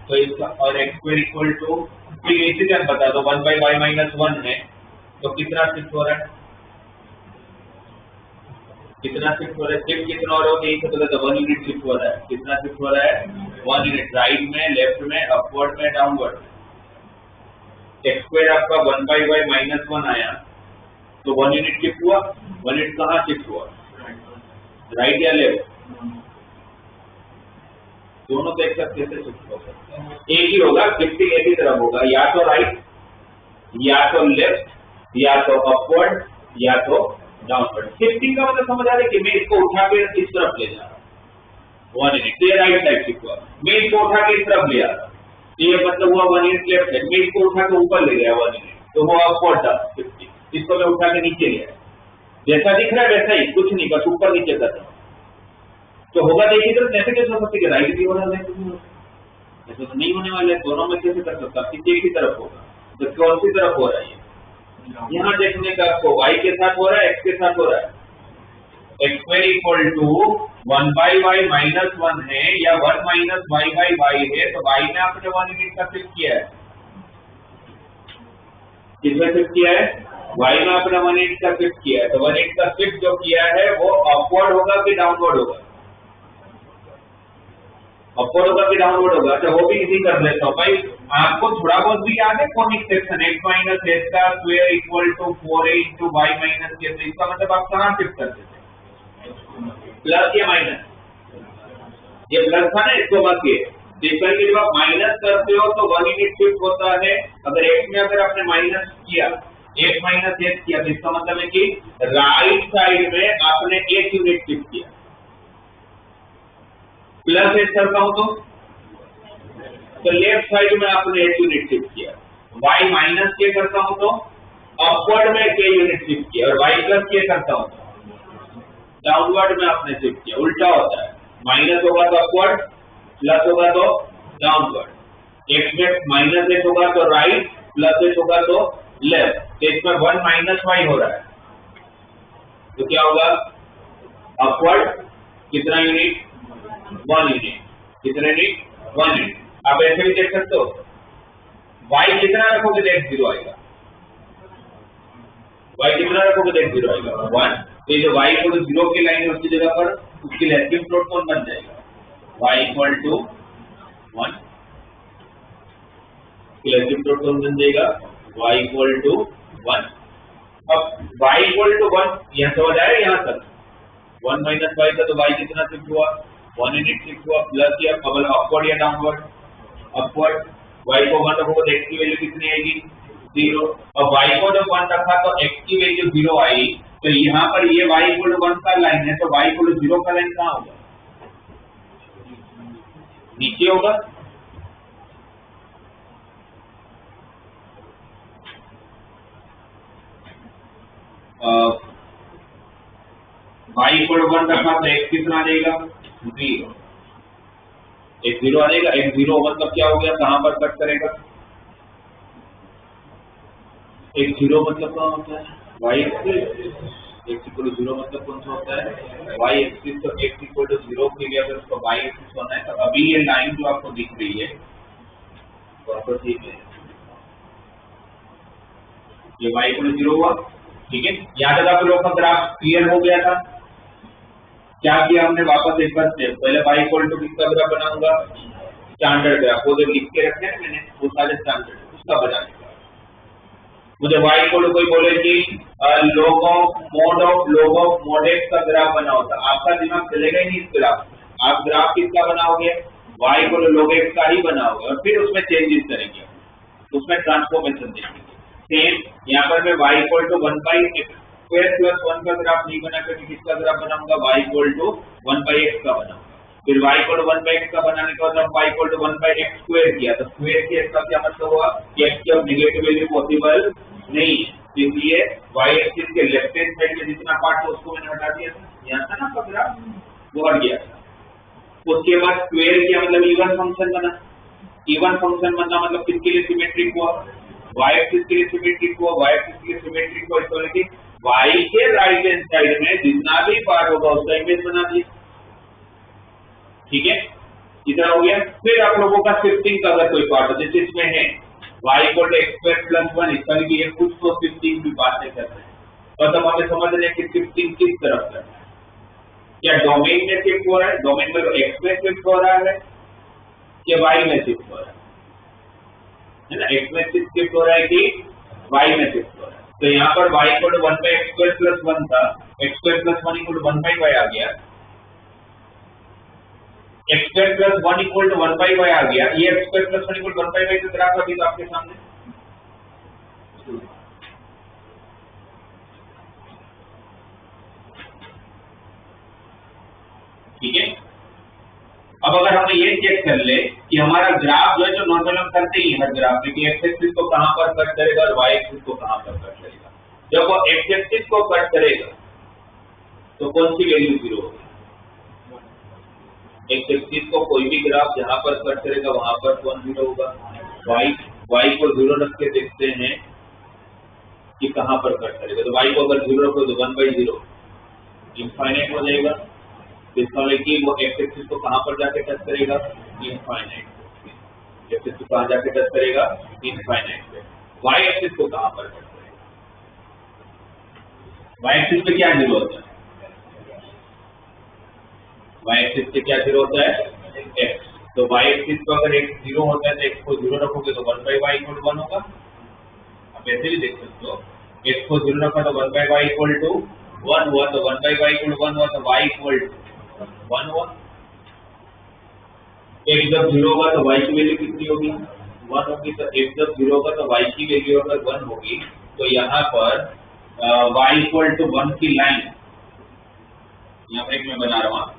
A: तो इसका और x इक्वल टू, इसी तरह बता दो 1/y माइनस 1 है तो कितना शिफ्ट हो रहा है, कितना शिफ्ट हो रहा है, शिफ्ट कितना हो रहा है, यही पता था 1 यूनिट शिफ्ट हो रहा है। कितना शिफ्ट हो रहा है, 1 यूनिट, राइट में, लेफ्ट में, अपवर्ड में, डाउनवर्ड में। एक्स स्क्वायर आपका 1/y माइनस 1 आया तो 1 यूनिट शिफ्ट हुआ, 1 यूनिट कहाँ शिफ्ट हुआ, राइट या लेफ्ट, दोनों तो एक साथ कैसे शिफ्ट हो सकते हैं, एक ही होगा, शिफ्टिंग एक ही तरफ होगा, या तो राइट, या तो लेफ्ट, या तो अपवर्ड, या तो डाउनवर्ड। शिफ्टिंग का मतलब समझ आ रहा है कि मैं इसको उठा के इस तरफ ले जा रहा हूँ, 1 यूनिट, ये राइट साइड शिफ्ट हुआ, मैं इसको उठा के इस तरफ ले आ रहा हूँ, ये मतलब हुआ 1 यूनिट लेफ्ट साइड, मैं इसको उठा के ऊपर ले गया 1 यूनिट, तो वो अपवर्ड था शिफ्टिंग, इसको मैं उठा के नीचे ले आया, जैसा दिख रहा है वैसा ही, कुछ नहीं, बस ऊपर नीचे कर रहा हूँ, तो होगा देखिए तो ऐसे कैसे हो सकती है, राइट भी हो रहा है, लेफ्ट भी हो रहा है, ऐसा तो नहीं होने वाला है, दोनों में कैसे कर सकता, किसी एक ही तरफ होगा, तो कौन सी तरफ हो रहा है, यहाँ देखने का आपको y के साथ हो रहा है, x के साथ हो रहा है, x square equal to 1/y minus 1 है या 1 माइनस y बाई वाई है, तो y में आपने 1 यूनिट का शिफ्ट किया है। किसमें शिफ्ट किया है? y में आपने 1 यूनिट का शिफ्ट किया है। तो 1 यूनिट का शिफ्ट जो किया है वो अपवर्ड होगा कि डाउनवर्ड होगा? अपवर्ड होगा कि डाउनवर्ड होगा? अच्छा वो भी इजी कर लेता हूँ भाई। आपको थोड़ा बहुत भी याद है conic section, x minus S का square equal to 4a into Y minus K, तो इसका मतलब आप कहाँ शिफ्ट करते थे? प्लस या माइनस? ये प्लस था ना, इसको मत के जब आप माइनस करते हो तो 1 यूनिट शिफ्ट होता है। अगर x में अगर आपने माइनस किया, x माइनस एस किया, तो इसका मतलब है कि राइट साइड में आपने 1 यूनिट शिफ्ट किया। प्लस एस करता हूं तो लेफ्ट साइड में आपने 1 यूनिट शिफ्ट किया। y माइनस के करता हूं तो अपवर्ड में k यूनिट शिफ्ट किया, और y प्लस के करता हूं तो डाउनवर्ड में आपने शिफ्ट किया। उल्टा होता है, माइनस होगा तो अपवर्ड, प्लस होगा तो डाउनवर्ड। x में माइनस एस होगा तो राइट, प्लस एस होगा तो लेफ्ट। तो इसमें 1 माइनस वाई हो रहा है, तो क्या होगा? अपवर्ड कितना यूनिट? 1 यूनिट। कितने यूनिट? 1 यूनिट। आप ऐसे भी देख सकते हो, y कितना रखोगे तो x 0 आएगा, y कितना रखोगे तो x 0 आएगा 1। तो ये जो y इक्वल टू 0 की लाइन है उसकी जगह पर उसकी लेफ्ट प्लॉट कौन बन जाएगा? y equal to 1। Left plot कौन बन जाएगा? y equal to 1। अब y इक्वल टू 1 यहाँ समझ आया? यहाँ तक 1 माइनस वाई का, तो y कितना शिफ्ट हुआ? 1 यूनिट शिफ्ट हुआ। प्लस या अपवर्ड या डाउनवर्ड? अपवर्ड। y को 1 रखोगे तो x की वैल्यू कितनी आएगी? 0। और y को जब 1 रखा तो x की वैल्यू 0 आई। तो यहाँ पर ये y इक्वल टू 1 का लाइन है, तो y इक्वल टू 0 का लाइन कहाँ होगा? नीचे होगा। y इक्वल टू 1 रखा तो x कितना आ जाएगा? 0। एक 0 आ जाएगा। एक 0 मतलब क्या हो गया? कहां पर कट करेगा? एक 0 मतलब कौन होता है? y axis. x equal to 0 मतलब कौन सा होता है? y axis. तो x इक्वल टू 0 के लिए अगर उसको y एक्सिस होना है, तो अभी ये लाइन जो आपको दिख रही है प्रॉपर्टी में, ये y इक्वल टू 0 हुआ। ठीक है, यहाँ तक आप लोगों का ग्राफ क्लियर हो गया था। क्या किया हमने? वापस एक बार पहले y इक्वल टू किसका ग्राफ बनाऊंगा? Standard graph. वो जो लिख के रखे हैं मैंने वो सारे स्टैंडर्ड, उसका बनाने का। मुझे y इक्वल टू कोई बोले कि log ऑफ mod x का ग्राफ बनाओ, तो आपका दिमाग चलेगा ही नहीं इस ग्राफ में। आप ग्राफ किसका बनाओगे? y equal to log x का ही बनाओगे, और फिर उसमें चेंजेस करेंगे, उसमें ट्रांसफॉर्मेशन देंगे। सेम यहाँ पर मैं y equal to 1/x square plus 1 का ग्राफ नहीं बना करके किसका ग्राफ बनाऊंगा? y इक्वल टू 1/x का बनाऊंगा। फिर y इक्वल टू 1/x का बनाने के बाद y equal to 1/x square किया, तो स्क्वायर किया इसका क्या मतलब हुआ कि x की अब नेगेटिव वैल्यू पॉसिबल नहीं है, इसलिए y एक्सिस के लेफ्ट हैंड साइड में जितना पार्ट था उसको मैंने हटा दिया था। यहाँ था ना आपका ग्राफ, वो हट गया था। उसके बाद स्क्वायर किया मतलब इवन फंक्शन बना। इवन फंक्शन बनना मतलब किसके लिए सिमेट्रिक हुआ? y एक्सिस के लिए सिमेट्रिक हुआ। y एक्सिस के लिए सिमेट्रिक हुआ इसको लेके y के राइट हैंड साइड में जितना भी पार्ट होगा उसका इमेज बना दिया। ठीक है, इतना हो गया। फिर आप लोगों का शिफ्टिंग का अगर कोई पार्ट हो, जैसे इसमें है y equal to x square plus 1, इसका भी ये कुछ तो शिफ्टिंग की बातें कर रहे हैं, और तब हमें समझ रहे हैं कि शिफ्टिंग किस तरफ करना है। क्या डोमेन में शिफ्ट हो रहा है? डोमेन में x में शिफ्ट हो रहा है कि y में शिफ्ट हो रहा है ना? x में शिफ्ट हो रहा है कि y में शिफ्ट हो रहा है। तो यहाँ पर y equal to 1/x square plus 1 था, x square plus 1 equal to 1/y आ गया। x square plus 1 equal to 1/y आ गया। ये x square plus 1 equal to 1/y का ग्राफ अभी तो आपके सामने। ठीक है, अब अगर हम ये चेक कर ले कि हमारा ग्राफ जो है, जो नॉर्मल हम करते ही हर ग्राफ में, कि x एक्सिस को कहां पर कट करेगा और y एक्सिस को कहां पर कट करेगा। जब वो x एक्सिस को कट करेगा तो कौन सी वैल्यू 0 होगी? x एक्सिस को कोई भी ग्राफ जहां पर कट करेगा वहां पर कौन 0 होगा? y को 0 रख के देखते हैं कि कहां पर कट करेगा। तो y को अगर 0 रखो तो 1/0, इनफाइनाइट हो जाएगा। तो इसका मतलब कि वो एक्स एक्सिस को कहाँ पर जाके टच करेगा, इनफाइनाइट। एक्सिस को कहाँ जाके टच करेगा, इनफाइनाइट पे। वाई एक्सिस को कहाँ पर टच करेगा, वाई एक्सिस पे क्या जीरो होता है, वाई एक्सिस पे क्या जीरो होता है, एक्स। तो वाई एक्सिस पर अगर एक्स जीरो होता है तो एक्स को जीरो रखोगे तो 1/y इक्वल टू 1 होगा। आप ऐसे भी देख सकते हो, एक्स को जीरो रखा तो 1/y इक्वल टू 1 हुआ, तो 1/y इक्वल टू 1 हुआ, तो y इक्वल टू 1 हुआ। एक्स जब जीरो होगा तो y की वैल्यू कितनी होगी, 1 होगी। तो एक्स जब जीरो होगा तो y की वैल्यू अगर 1 होगी, तो यहाँ पर y इक्वल टू 1 की लाइन यहाँ पर एक मैं बना रहा हूँ,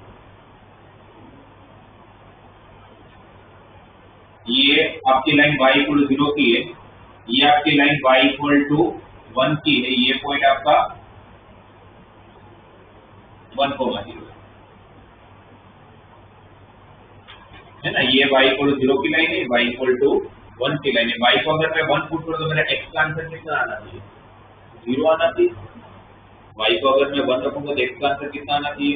A: ये आपकी लाइन y इक्वल टू 0 की है, ये आपकी लाइन y इक्वल टू 1 की है, ये पॉइंट आपका 1,0 है ना। ये y इक्वल टू 0 की लाइन है, y इक्वल टू 1 की लाइन है। y को अगर मैं 1 पुट करूं तो मेरा x का आंसर कितना आना चाहिए, 0 आना चाहिए। y को अगर मैं 1 रखूंगा तो x का आंसर कितना आना चाहिए,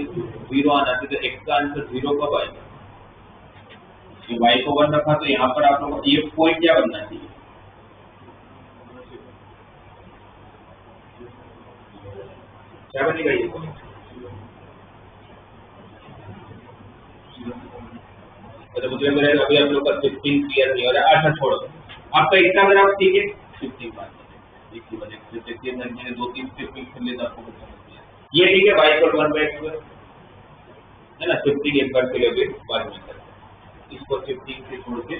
A: 0 आना चाहिए। तो x का आंसर 0 कब आएगा, y को 1 रखा तो यहाँ पर आप लोगों को ये पॉइंट क्या बनना चाहिए, क्या बनेगा ये पॉइंट, तो मुझे मेरे अभी आप लोग का 15 क्लियर नहीं हो रहा है। अच्छा छोड़ो, आपका इतना ग्राफ ठीक है, 15 बात एक ही बने देखिए, मैंने 2-3 स्टेप कर लिए तो आपको कुछ समझ नहीं आया। ये ठीक है, y इक्वल 1/x है ना। 15 एक बार के लिए बाद में करते हैं, इसको 15 से छोड़ के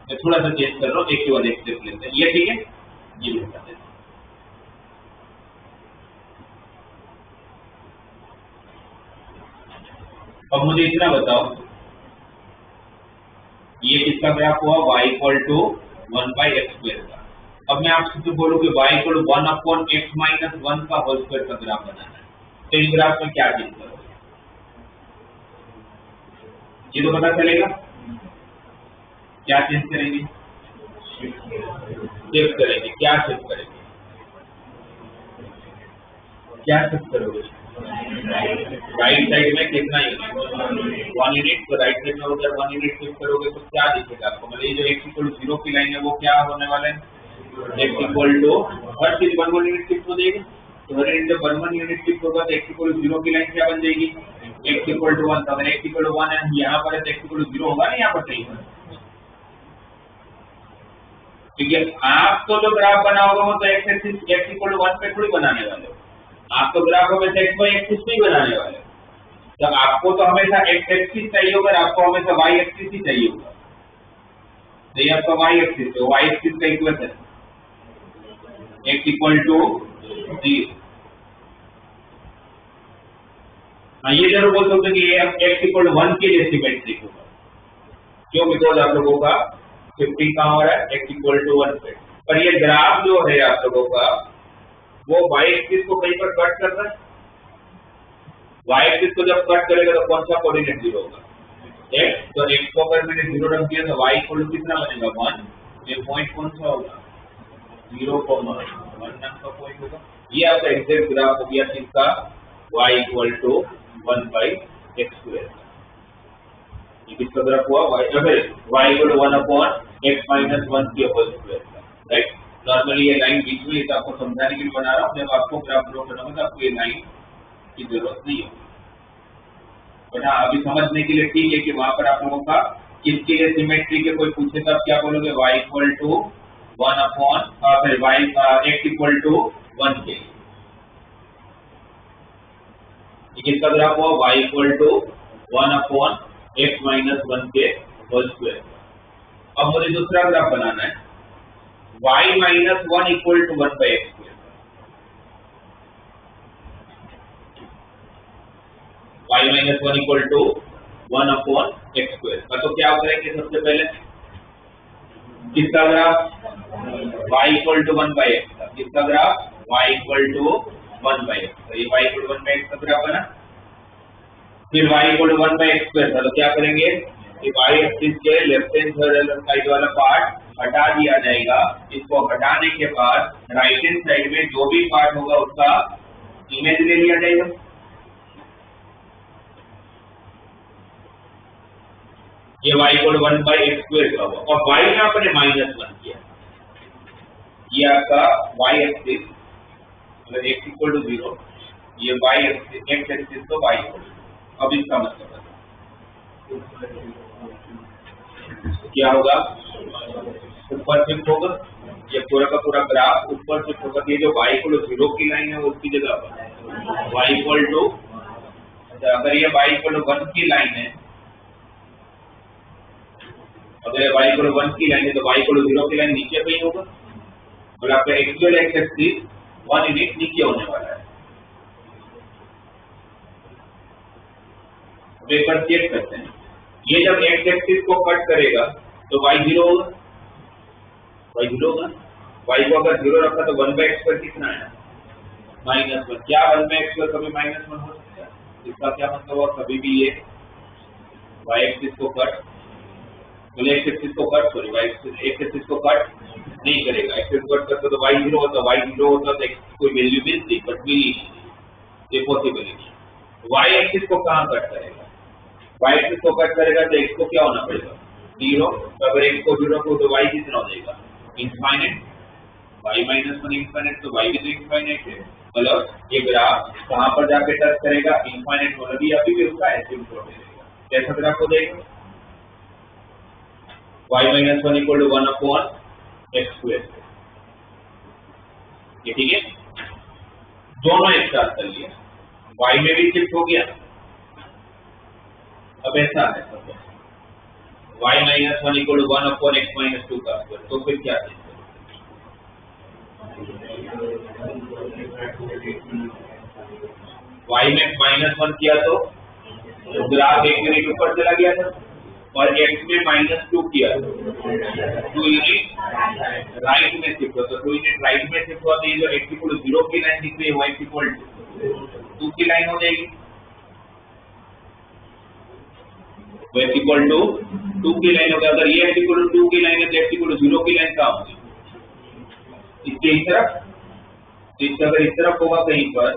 A: मैं थोड़ा सा चेंज कर रहा हूँ, एक के बाद एक स्टेप लेते हैं। ये ठीक है, ये भी बता देते हैं। अब मुझे इतना बताओ, ये किसका ग्राफ हुआ, y इक्वल टू 1/x² का। अब मैं आपसे बोलूं कि y इक्वल टू 1/x-1 का होल स्क्वायर का ग्राफ बनाना है, तो इस ग्राफ में क्या चेंज करोगे, ये तो पता चलेगा। क्या चेंज करेंगे, शिफ्ट करेंगे। क्या शिफ्ट करेंगे, क्या शिफ्ट करोगे, राइट साइड में कितना यूनिट, 1 यूनिट। तो राइट साइड में उधर 1 यूनिट शिफ्ट करोगे तो क्या दिखेगा आपको, मतलब ये जो x इक्वल टू 0 की लाइन है वो क्या होने वाला है, x इक्वल टू हर चीज 1 यूनिट शिफ्ट हो जाएगी। तो हर यूनिट जब 1 यूनिट शिफ्ट होगा तो x इक्वल टू 0 की लाइन क्या बन जाएगी, x इक्वल टू 1। अगर x इक्वल टू 1 है यहाँ पर, तो x इक्वल टू 0 होगा ना यहाँ पर, सही है। ठीक है, आप तो जो ग्राफ बनाओगे वो तो x axis x equal to 1 पे थोड़ी बनाने वाले हो, आप तो ग्राफ हमेशा x y एक्सिस पे ही बनाने वाले हो। तो आपको तो हमेशा x एक्सिस चाहिए होगा, आपको हमेशा y एक्सिस ही चाहिए होगा। तो ये आपका y एक्सिस है, y एक्सिस का इक्वेशन x इक्वल टू 0। ये जरूर बोल सकते कि ये x इक्वल टू 1 के लिए सिमेट्रिक होगा, क्यों, बिकॉज आप लोगों का 15 कहाँ हो रहा है, x इक्वल टू 1 पे। पर ये ग्राफ जो है आप लोगों का वो y एक्सिस को कहीं पर कट कर रहा है, y एक्सिस को जब कट करेगा तो कौन सा कोऑर्डिनेट 0 होगा, x। तो x को अगर मैंने 0 रख दिया तो y इक्वल टू कितना बनेगा, 1। ये पॉइंट कौन सा होगा, 0,1 नाम का पॉइंट होगा। ये आपका एग्जैक्ट ग्राफ हो गया किसका, y इक्वल टू 1/x²। ये किसका ग्राफ हुआ, y इक्वल टू 1/x-1 की होल स्क्वायर का, राइट। नॉर्मली ये लाइन बीच में आपको समझाने के लिए बना रहा हूँ, जब आपको ग्राफ ड्रॉ करना होगा तो आपको ये लाइन की जरूरत नहीं होगी। बट हाँ, अभी समझने के लिए ठीक है कि वहां पर आप लोगों का किसके लिए सिमेट्री के कोई पूछे तो आप क्या बोलोगे, y equal to 1 x equal to 1 के। किसका ग्राफ हुआ, y इक्वल टू 1/x-1 के होल स्क्वायर। अब मुझे दूसरा ग्राफ बनाना है, y-1 equal to 1/x²। y-1 equal to 1/x²। तो क्या करेंगे, सबसे पहले किसका graph, y equal to 1/x का। किसका graph, y equal to 1/x। तो ये y इक्वल टू 1/x का ग्राफ बना। फिर y इक्वल टू 1/x² था, तो क्या करेंगे, y एक्सिस के लेफ्ट हैंड साइड वाला पार्ट हटा दिया जाएगा। इसको हटाने के बाद राइट हैंड साइड में जो भी पार्ट होगा उसका इमेज ले लिया जाएगा। ये y इक्वल 1/x² का हुआ और y में आपने -1 किया। ये आपका y एक्सिस मतलब x इक्वल टू 0, ये y एक्सिस x एक्सिस तो y इक्वल टू। अब इसका मतलब क्या होगा, ऊपर शिफ्ट होगा, ये पूरा का पूरा ग्राफ ऊपर शिफ्ट होगा। ये जो y इक्वल टू 0 की लाइन है वो उसकी जगह पर y इक्वल टू, अगर ये y इक्वल टू 1 की लाइन है, अगर ये y इक्वल टू 1 की लाइन है तो y इक्वल टू 0 की लाइन नीचे पे ही होगा और आपका एक्चुअल एक्स एक्सिस 1 यूनिट नीचे होने वाला है। अब एक बार चेक करते हैं, ये जब एक्स एक्सिस को कट करेगा तो y 0 होगा, y 0 होगा। y को अगर 0 रखा तो 1/x² कितना है, -1। क्या 1/x² कभी -1 हो सकता है? इसका क्या मतलब हुआ, कभी भी ये y एक्सिस को कट, बोले x एक्सिस को कट, सॉरी y एक्सिस को कट नहीं करेगा। एक्सिस को कट करता तो y 0 होता, y 0 होता तो x की कोई वैल्यू मिलती, बट मिली नहीं, ये पॉसिबल नहीं। y एक्सिस को कहां कट करेगा, y एक्सिस को कट करेगा तो x को क्या होना पड़ेगा, 0। तो अगर x को 0 को तो y कितना हो जाएगा, इनफाइनाइट। y -1 इनफाइनाइट तो y भी तो इनफाइनाइट है। मतलब ये ग्राफ कहां पर जाके टच करेगा, इनफाइनाइट मतलब ये अभी भी उसका एसिम्प्टोट रहेगा। कैसा ग्राफ हो जाएगा, y -1 इक्वल टू 1/x²। ये ठीक है, दोनों एक साथ कर लिया, y में भी शिफ्ट हो गया। अब ऐसा है y -1 इक्वल टू 1/x-2 का स्क्वायर, तो फिर क्या चीज y में -1 किया तो ग्राफ एक यूनिट ऊपर चला गया था और x में -2 किया 2 यूनिट राइट में शिफ्ट हुआ, तो 2 यूनिट राइट में शिफ्ट हुआ तो ये जो x इक्वल टू 0 की लाइन दिख रही है y इक्वल टू 2 की लाइन हो जाएगी। y इक्वल टू 2 की लाइन होगा। अगर ये x इक्वल टू 2 की लाइन है तो x इक्वल टू 0 की लाइन कहाँ होगी, इसके इस तरफ। तो इसका अगर इस तरफ होगा कहीं पर,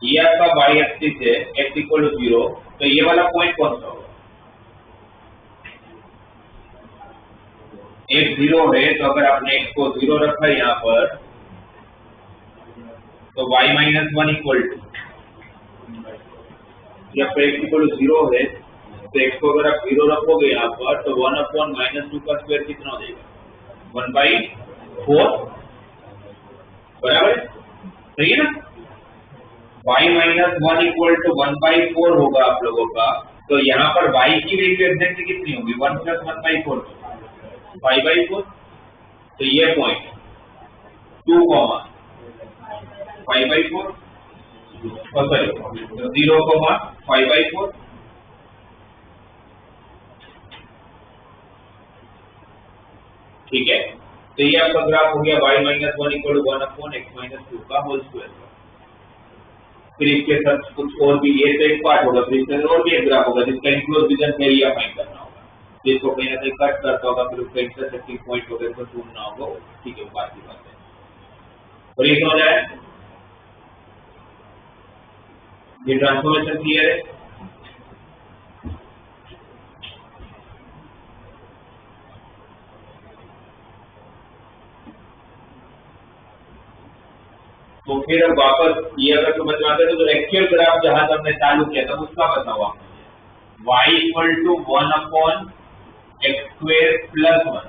A: ये आपका y एक्सिस है x इक्वल टू 0, तो ये वाला पॉइंट कौन सा होगा, x 0 है तो अगर आपने x को 0 रखा है यहाँ पर तो y -1 इक्वल टू, या फिर x इक्वल टू 0 है तो x को अगर आप 0 रखोगे यहाँ पर तो 1/-2 का स्क्वायर कितना हो जाएगा, 1/4, बराबर सही है ना। y -1 इक्वल टू 1/4 होगा आप लोगों का, तो यहाँ पर y की वैल्यू एग्जैक्टली कितनी होगी, 1 + 1/4 5/4। तो ये पॉइंट 2, 5/4 सॉरी 0, 5/4। ठीक है, तो ये आपका ग्राफ हो गया y -1 इक्वल टू 1/x-2 का होल स्क्वायर। फिर इसके साथ कुछ और भी, ये तो एक पार्ट होगा, फिर इसके और भी एक ग्राफ होगा जिसका इंक्लोज रीजन एरिया फाइंड करना होगा, जिसको कहीं ना कहीं कट करता होगा, फिर उसका इंटरसेक्टिंग पॉइंट वगैरह को ढूंढना होगा। ठीक है, बात की बात है। और ये समझ आया, ये ट्रांसफॉर्मेशन क्लियर है। तो फिर अब वापस ये अगर समझ में आता है तो एक्चुअल ग्राफ जहां से हमने चालू किया था उसका बताओ आप मुझे, y इक्वल टू 1/x² + 1,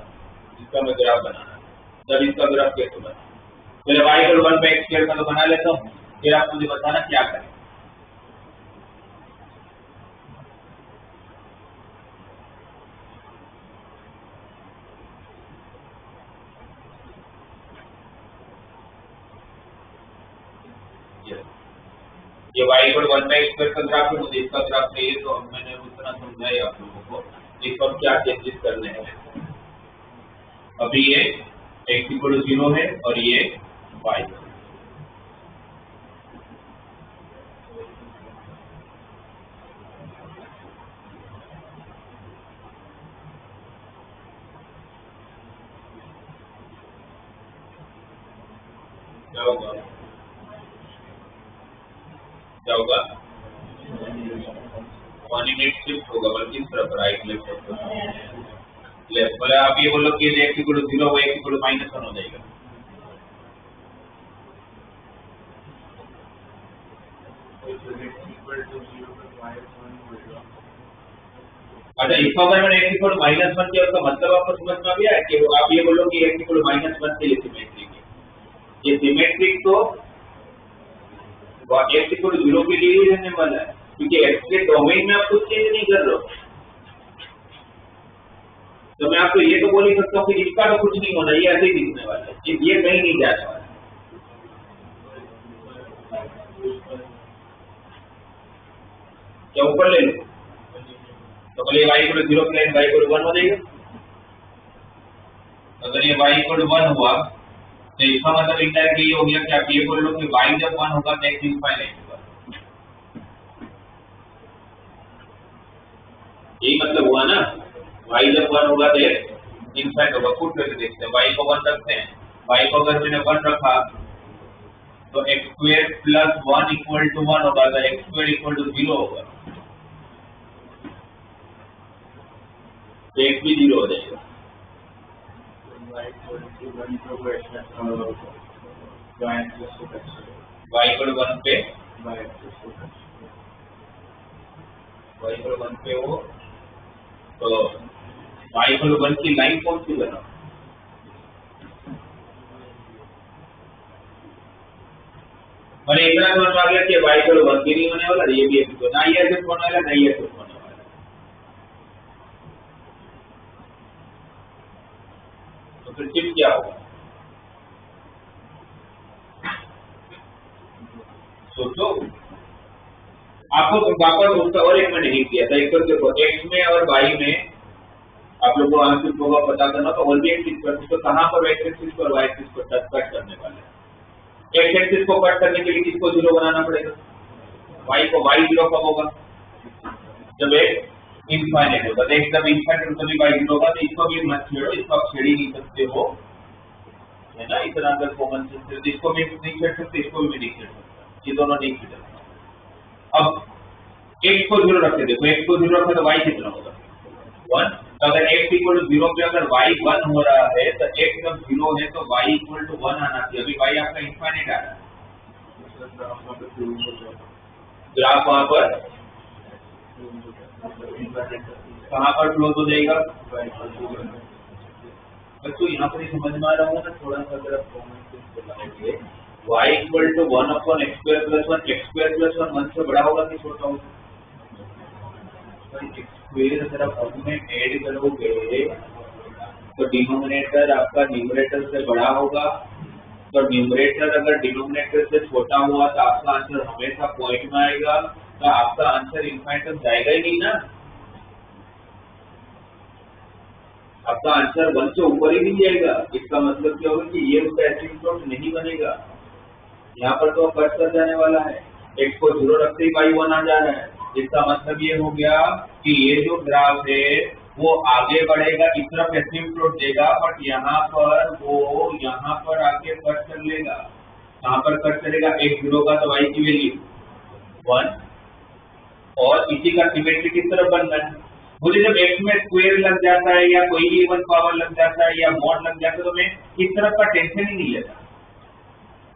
A: इसका मैं ग्राफ बनाना है। तब इसका ग्राफ कैसे बना, पहले y इक्वल 1/x² का तो बना लेता हूँ, फिर आप मुझे बताना क्या करें। ये y इक्वल 1/x² का ग्राफ है, मुझे इसका ग्राफ चाहिए, तो मैंने उतना समझाया आप लोगों को। इसको क्या चेंजेस करने हैं, अभी ये x इक्वल टू 0 है और ये y क्या होगा, क्या होगा, कोऑर्डिनेट शिफ्ट होगा, बल्कि इस तरफ राइट लेफ्ट लेफ्ट। बोले आप ये बोलो कि x equal to 0 y equal to -1 हो जाएगा। अच्छा, इसका अगर मैंने x इक्वल टू -1 किया उसका मतलब आपको समझ में आ गया कि आप ये बोलो कि x इक्वल टू -1 से ये सिमेट्रिक है। ये सिमेट्रिक तो x इक्वल टू 0 के लिए ही रहने वाला है, क्योंकि x के डोमेन में आप कुछ चेंज नहीं कर रहे हो। तो मैं आपको ये तो बोल ही सकता हूँ कि इसका तो कुछ नहीं होना, ये ऐसे ही दिखने वाला है, ये कहीं नहीं जाने वाला। क्या ऊपर ले लो, तो बोलिए y equal to 0 plus y equal to 1 हो जाएगा। अगर ये y इक्वल टू 1 हुआ तो इसका मतलब इनडायरेक्टली ये हो गया कि आप ये बोल लो कि y जब 1 होगा तो x इनफाइनाइट होगा। यही मतलब हुआ ना, y जब 1 होगा तो x इनफाइनाइट होगा। फुट करके देखते हैं, y को 1 रखते हैं, y को अगर मैंने 1 रखा तो x square plus 1 equal to 1 होगा, तो x स्क्वायर इक्वल टू 0 होगा, तो x भी 0 हो जाएगा। y इक्वल टू 1 पे y इक्वल 1 पे हो, तो y इक्वल 1 की लाइन कौन सी बना, और इतना समझ आ गया कि y इक्वल 1 भी नहीं होने वाला, ये भी ऐसे ना, ये ऐसे होने वाला, नहीं ऐसे होने वाला। तो फिर शिफ्ट क्या होगा, सोचो। आपको वापस उसका और एक मैंने हिंट दिया था, एक तो देखो x में और y में आप लोगों को आंसर होगा पता करना, तो और भी एक चीज करते तो कहां पर x एक्सिस पर y एक्सिस पर टच कट करने वाले हैं। x एक्सिस को कट करने के लिए किसको 0 बनाना पड़ेगा, y को। y 0 कब होगा, जब x इनफाइनाइट होगा, तो x जब इनफाइनाइट होगा तभी y 0 होगा। तो इसको भी मत छेड़ो, इसको आप छेड़ ही नहीं सकते हो, है ना। इतना अगर कॉमन सेंस है, इसको भी नहीं छेड़ सकते, इसको भी नहीं छेड़ सकते, ये दोनों नहीं छेड़ सकते। अब x को 0 रखते, देखो x को 0 रखा तो y कितना होगा, 1। तो अगर x इक्वल टू 0 पे अगर y 1 हो रहा है, तो x जब 0 है तो y इक्वल टू 1 आना चाहिए। अभी y आपका इनफाइनाइट आ रहा है, ग्राफ वहां पर कहां पर क्लोज हो जाएगा। बच्चों यहाँ पर ही समझ में आ रहा होगा ना, थोड़ा सा अगर आप कॉमन सेंस लगाओगे, y equal to 1 upon x square plus 1, x square plus 1 से बड़ा होगा कि छोटा होगा, x स्क्वायर अगर आप अब में ऐड करोगे तो डिनोमिनेटर आपका न्यूमरेटर से बड़ा होगा, तो न्यूमरेटर अगर डिनोमिनेटर से छोटा हुआ तो आपका आंसर हमेशा पॉइंट में आएगा, तो आपका आंसर इनफाइनाइट तक जाएगा ही नहीं ना, आपका आंसर 1 से ऊपर ही नहीं जाएगा। इसका मतलब क्या होगा कि ये उसका एसिम्प्टोट नहीं बनेगा, यहाँ पर तो कट कर जाने वाला है, x को 0 रखते ही y 1 आ जा रहा है। इसका मतलब ये हो गया कि ये जो ग्राफ है वो आगे बढ़ेगा, इस तरफ एसिम्प्टोट देगा, बट यहाँ पर वो यहाँ पर आके कट कर लेगा। कहाँ पर कट करेगा, x 0 का तो y की वैल्यू 1, और इसी का सिमेट्री किस तरफ बनना है, मुझे जब x में स्क्वायर लग जाता है या कोई भी इवन पावर लग जाता है या मॉड लग जाता है, तो मैं इस तरफ का टेंशन ही नहीं लेता,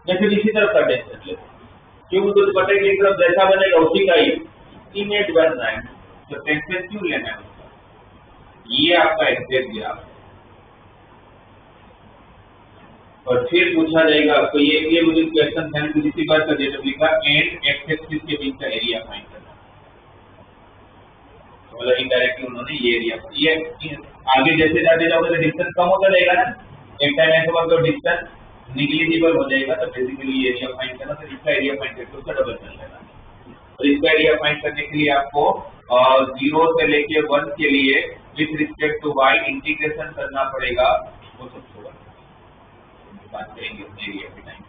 A: मैं सिर्फ इसी तरफ का टेंशन लेता। क्यों, मुझे तो पता है कि एक तरफ जैसा बनेगा उसी का ही इमेज बनना है, तो टेंशन क्यों लेना है उसका। ये आपका एग्जैक्ट ग्राफ है, और फिर पूछा जाएगा आपको ये मुझे क्वेश्चन था, कुछ इसी बात का जवाब लिखा, एंड एक्स एक्सिस के बीच का एरिया फाइंड करना, मतलब इनडायरेक्टली उन्होंने ये एरिया, ये आगे जैसे जाते जाओगे तो डिस्टेंस कम होता जाएगा ना, एक टाइम ऐसा होगा तो डिस्टेंस निगलिजिबल हो जाएगा, तो बेसिकली ये एरिया फाइंड करना, तो इसका एरिया फाइंड करके उसका डबल कर लेना। और इसका एरिया फाइंड करने के लिए आपको 0 से लेके 1 के लिए with respect to y integration करना पड़ेगा, वो सब छोड़ा बात करेंगे एरिया के टाइम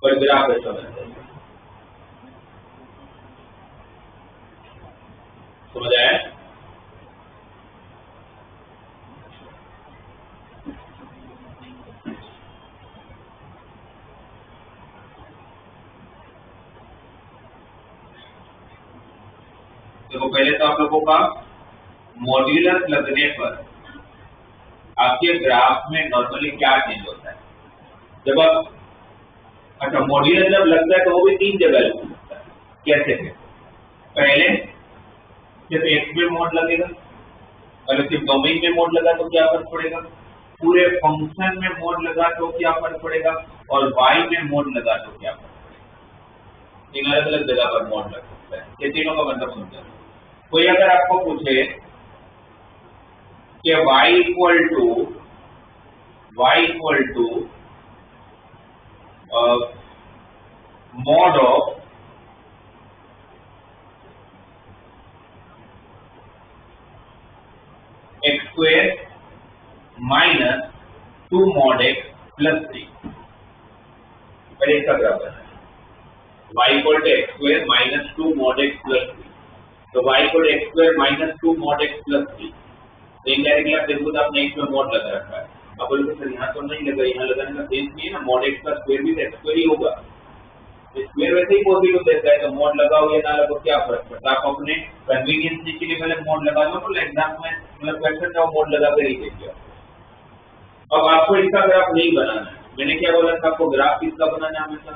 A: पर ग्राफ ऐसा बन जाएगा। समझ आया। देखो पहले तो आप लोगों का मॉड्यूलस लगने पर आपके ग्राफ में नॉर्मली क्या चेंज होता है? जब आप अच्छा मॉड्यूलस जब लगता है तो वो भी 3 जगह लगता है। कैसे है? पहले सिर्फ एक्स में मोड लगेगा, अगर सिर्फ डोमेन में मोड लगा तो क्या फर्क पड़ेगा, पूरे फंक्शन में मोड लगा तो क्या फर्क पड़ेगा, और वाई में मोड लगा तो क्या फर्क पड़ेगा। 3 अलग अलग जगह पर मोड लग सकता है। ये तीनों का मतलब समझा। कोई अगर आपको पूछे कि y equal to mod of x square minus 2 mod x plus 3, पहले इसका ग्राफ बनाना है। y equal to x square minus 2 mod x plus 3, तो y equal to x square minus 2 mod x plus 3। Indirectly आप देखो तो आपने इसमें मोड लगा रखा है। अब बोलो सर यहाँ तो नहीं लगा, यहाँ लगाने का सेंस नहीं है ना, mod x का स्क्वायर भी x स्क्वायर ही होगा, स्क्वायर वैसे ही पॉजिटिव देता है, तो मोड लगाओ या ना लगाओ क्या फर्क पड़ता है। आप अपने कन्वीनियंस के लिए पहले मोड लगा लो, तो एग्जाम में मतलब क्वेश्चन का मोड लगा कर ही देखिए। अब आपको इसका ग्राफ नहीं बनाना है, मैंने क्या बोला था आपको, ग्राफ किसका बनाना है, हमेशा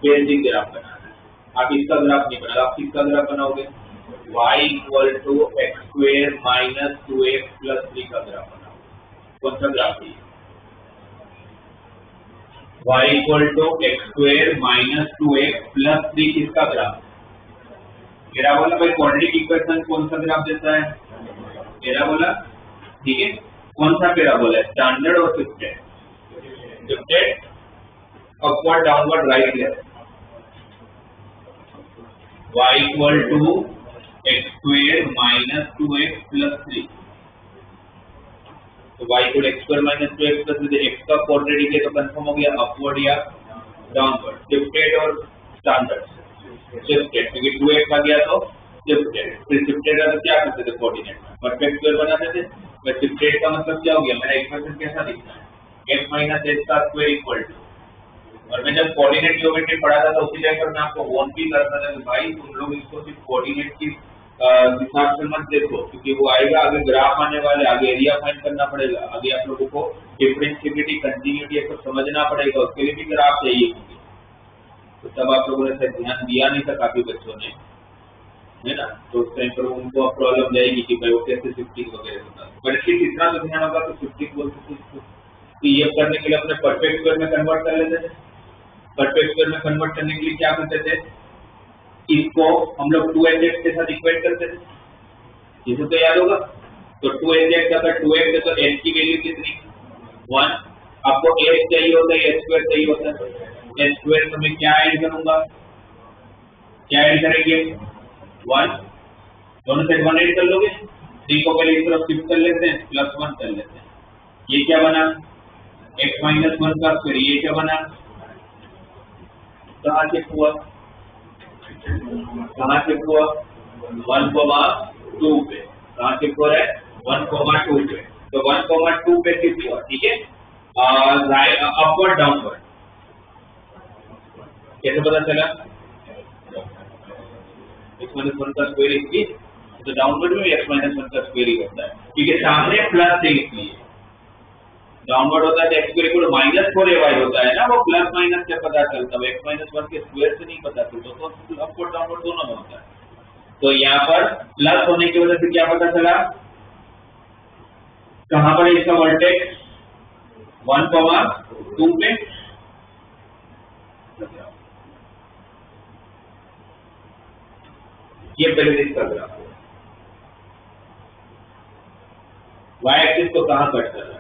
A: बेसिक ग्राफ बनाना है। आप इसका ग्राफ नहीं बनाओ, आप किसका ग्राफ बनाओगे, y equal to x square minus 2x plus 3 का ग्राफ बनाओ। कौन सा ग्राफ है, y equal to x square minus 2x plus 3 किसका ग्राफ, पैराबोला। भाई क्वाड्रेटिक इक्वेशन कौन सा ग्राफ देता है, पैराबोला, ठीक है। कौन सा पैराबोला है, स्टैंडर्ड और shifted, shifted upward downward right left. y equal to x square minus 2x plus 3, तो y equal x square minus 2x plus 3, x का क्वाड्रेटिक है तो कंफर्म हो गया अपवर्ड या डाउनवर्ड, शिफ्टेड और स्टैंडर्ड। शिफ्टेड क्योंकि 2x आ गया तो शिफ्टेड, फिर शिफ्टेड का क्या करते थे कोऑर्डिनेट में परफेक्ट स्क्वायर बनाते थे। मैं शिफ्टेड का मतलब क्या हो गया, मेरा इक्वेशन कैसा दिखता है, x माइनस h का स्क्वायर इक्वल टू, और मैं जब कोऑर्डिनेट ज्योमेट्री पढ़ा था तो उसी जगह पर मैं आपको वॉर्न भी करता था कि भाई तुम लोग इसको सिर्फ कोऑर्डिनेट की हिसाब से मत देखो, क्योंकि वो आएगा आगे ग्राफ आने वाले, आगे एरिया फाइंड करना पड़ेगा, आगे आप लोगों को डिफरेंशिएबिलिटी कंटिन्यूटी ये सब समझना पड़ेगा, उसके लिए भी ग्राफ चाहिए। तो तब आप लोगों ने ध्यान दिया नहीं था काफी बच्चों ने, है ना, तो उस टाइम पर उनको प्रॉब्लम जाएगी कि भाई वो कैसे शिफ्टिंग वगैरह होता है। पर इसलिए इतना तो ध्यान होगा तो शिफ्टिंग बोलते थे, तो ये करने के लिए अपने परफेक्ट स्क्वायर में कन्वर्ट कर लेते थे। परफेक्ट स्क्वायर में कन्वर्ट करने के लिए क्या करते थे, इसको हम लोग 2h के साथ इक्वेट करते थे, इसे तो याद होगा। तो 2h अगर 2x है तो h की वैल्यू कितनी, 1। आपको h चाहिए होता है, h स्क्वायर चाहिए होता है, h स्क्वायर तो मैं क्या ऐड करूंगा, क्या ऐड करेंगे, 1, दोनों से 1 ऐड कर लोगे, 3 को पहले इस तरफ शिफ्ट कर लेते हैं, प्लस 1 कर लेते हैं, ये क्या बना x माइनस 1 का स्क्वायर, ये क्या बना, कहाँ शिफ्ट हुआ, कहाँ शिफ्ट हुआ 1,2 पे, कहाँ शिफ्ट हो रहा है 1,2 पे, तो 1,2 पे शिफ्ट हुआ, ठीक है। अपवर्ड डाउनवर्ड कैसे पता चला, x माइनस 1 का स्क्वायर इसलिए, तो डाउनवर्ड में x माइनस 1 का स्क्वायर ही होता है, क्योंकि सामने प्लस है इसलिए डाउनवर्ड होता है, तो x square equal minus 4ay होता है ना, वो प्लस माइनस से पता चलता है, x माइनस 1 के स्क्वायर से नहीं पता चलता, तो अपवर्ड डाउनवर्ड दोनों में होता है। तो यहाँ पर प्लस होने की वजह से क्या पता चला, कहां पर इसका वर्टेक्स 1,2 पे, ये पहले इसका ग्राफ है, y एक्सिस को कहां कट कर रहा है,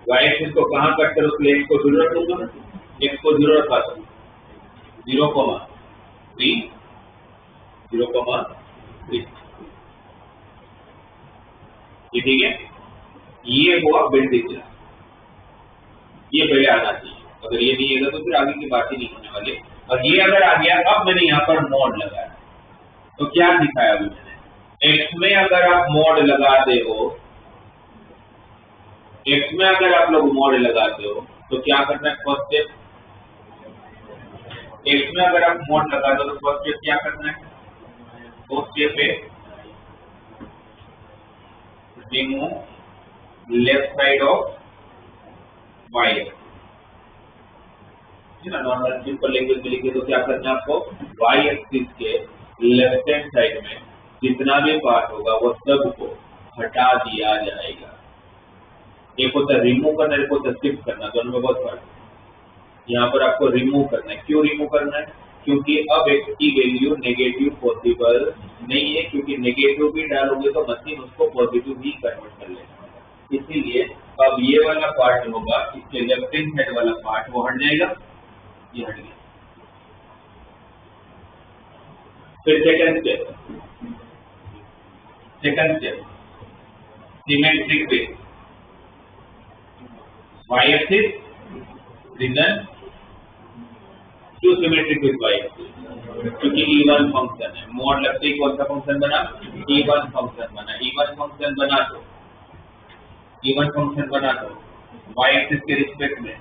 A: y एक्सिस को कहां कट करो, तो x को जरूरत होगा ना, x को जरूरत था 0,3 0,3, ठीक है। ये हुआ बिल्डिंग ग्राफ, ये पहले आना चाहिए, अगर ये नहीं आएगा तो फिर आगे की बात ही नहीं होने वाली। और ये अगर आ गया, अब मैंने यहाँ पर मोड लगाया, तो क्या दिखाया अभी मैंने, x में अगर आप मोड लगाते हो, x में अगर आप लोग मोड लगाते हो तो क्या करना है, फर्स्ट स्टेप x में अगर आप मोड लगा दो तो फर्स्ट स्टेप क्या करना है? वो स्टेप है remove left side of y axis. Normal simple language में लिखे तो क्या करना है आपको? y एक्सिस के लेफ्ट हैंड साइड में जितना भी पार्ट होगा वो सबको हटा दिया जाएगा। एक होता है रिमूव करना, एक होता है शिफ्ट करना, दोनों में बहुत फर्क है। यहाँ पर आपको रिमूव करना है। क्यों रिमूव करना है? क्योंकि अब x की वैल्यू नेगेटिव पॉसिबल नहीं है, क्योंकि नेगेटिव भी डालोगे तो मशीन उसको पॉजिटिव ही कन्वर्ट कर लेगा। इसीलिए अब ये वाला पार्ट होगा, इसके लेफ्ट हैंड साइड वाला पार्ट वो हट जाएगा, ये हट गया। फिर second step symmetric way y axis region to symmetric with y axis, क्योंकि E1 फंक्शन है। मोड लगते ही कौन सा फंक्शन बना? E1 फंक्शन बना। E1 फंक्शन बना तो y एक्सिस के रिस्पेक्ट में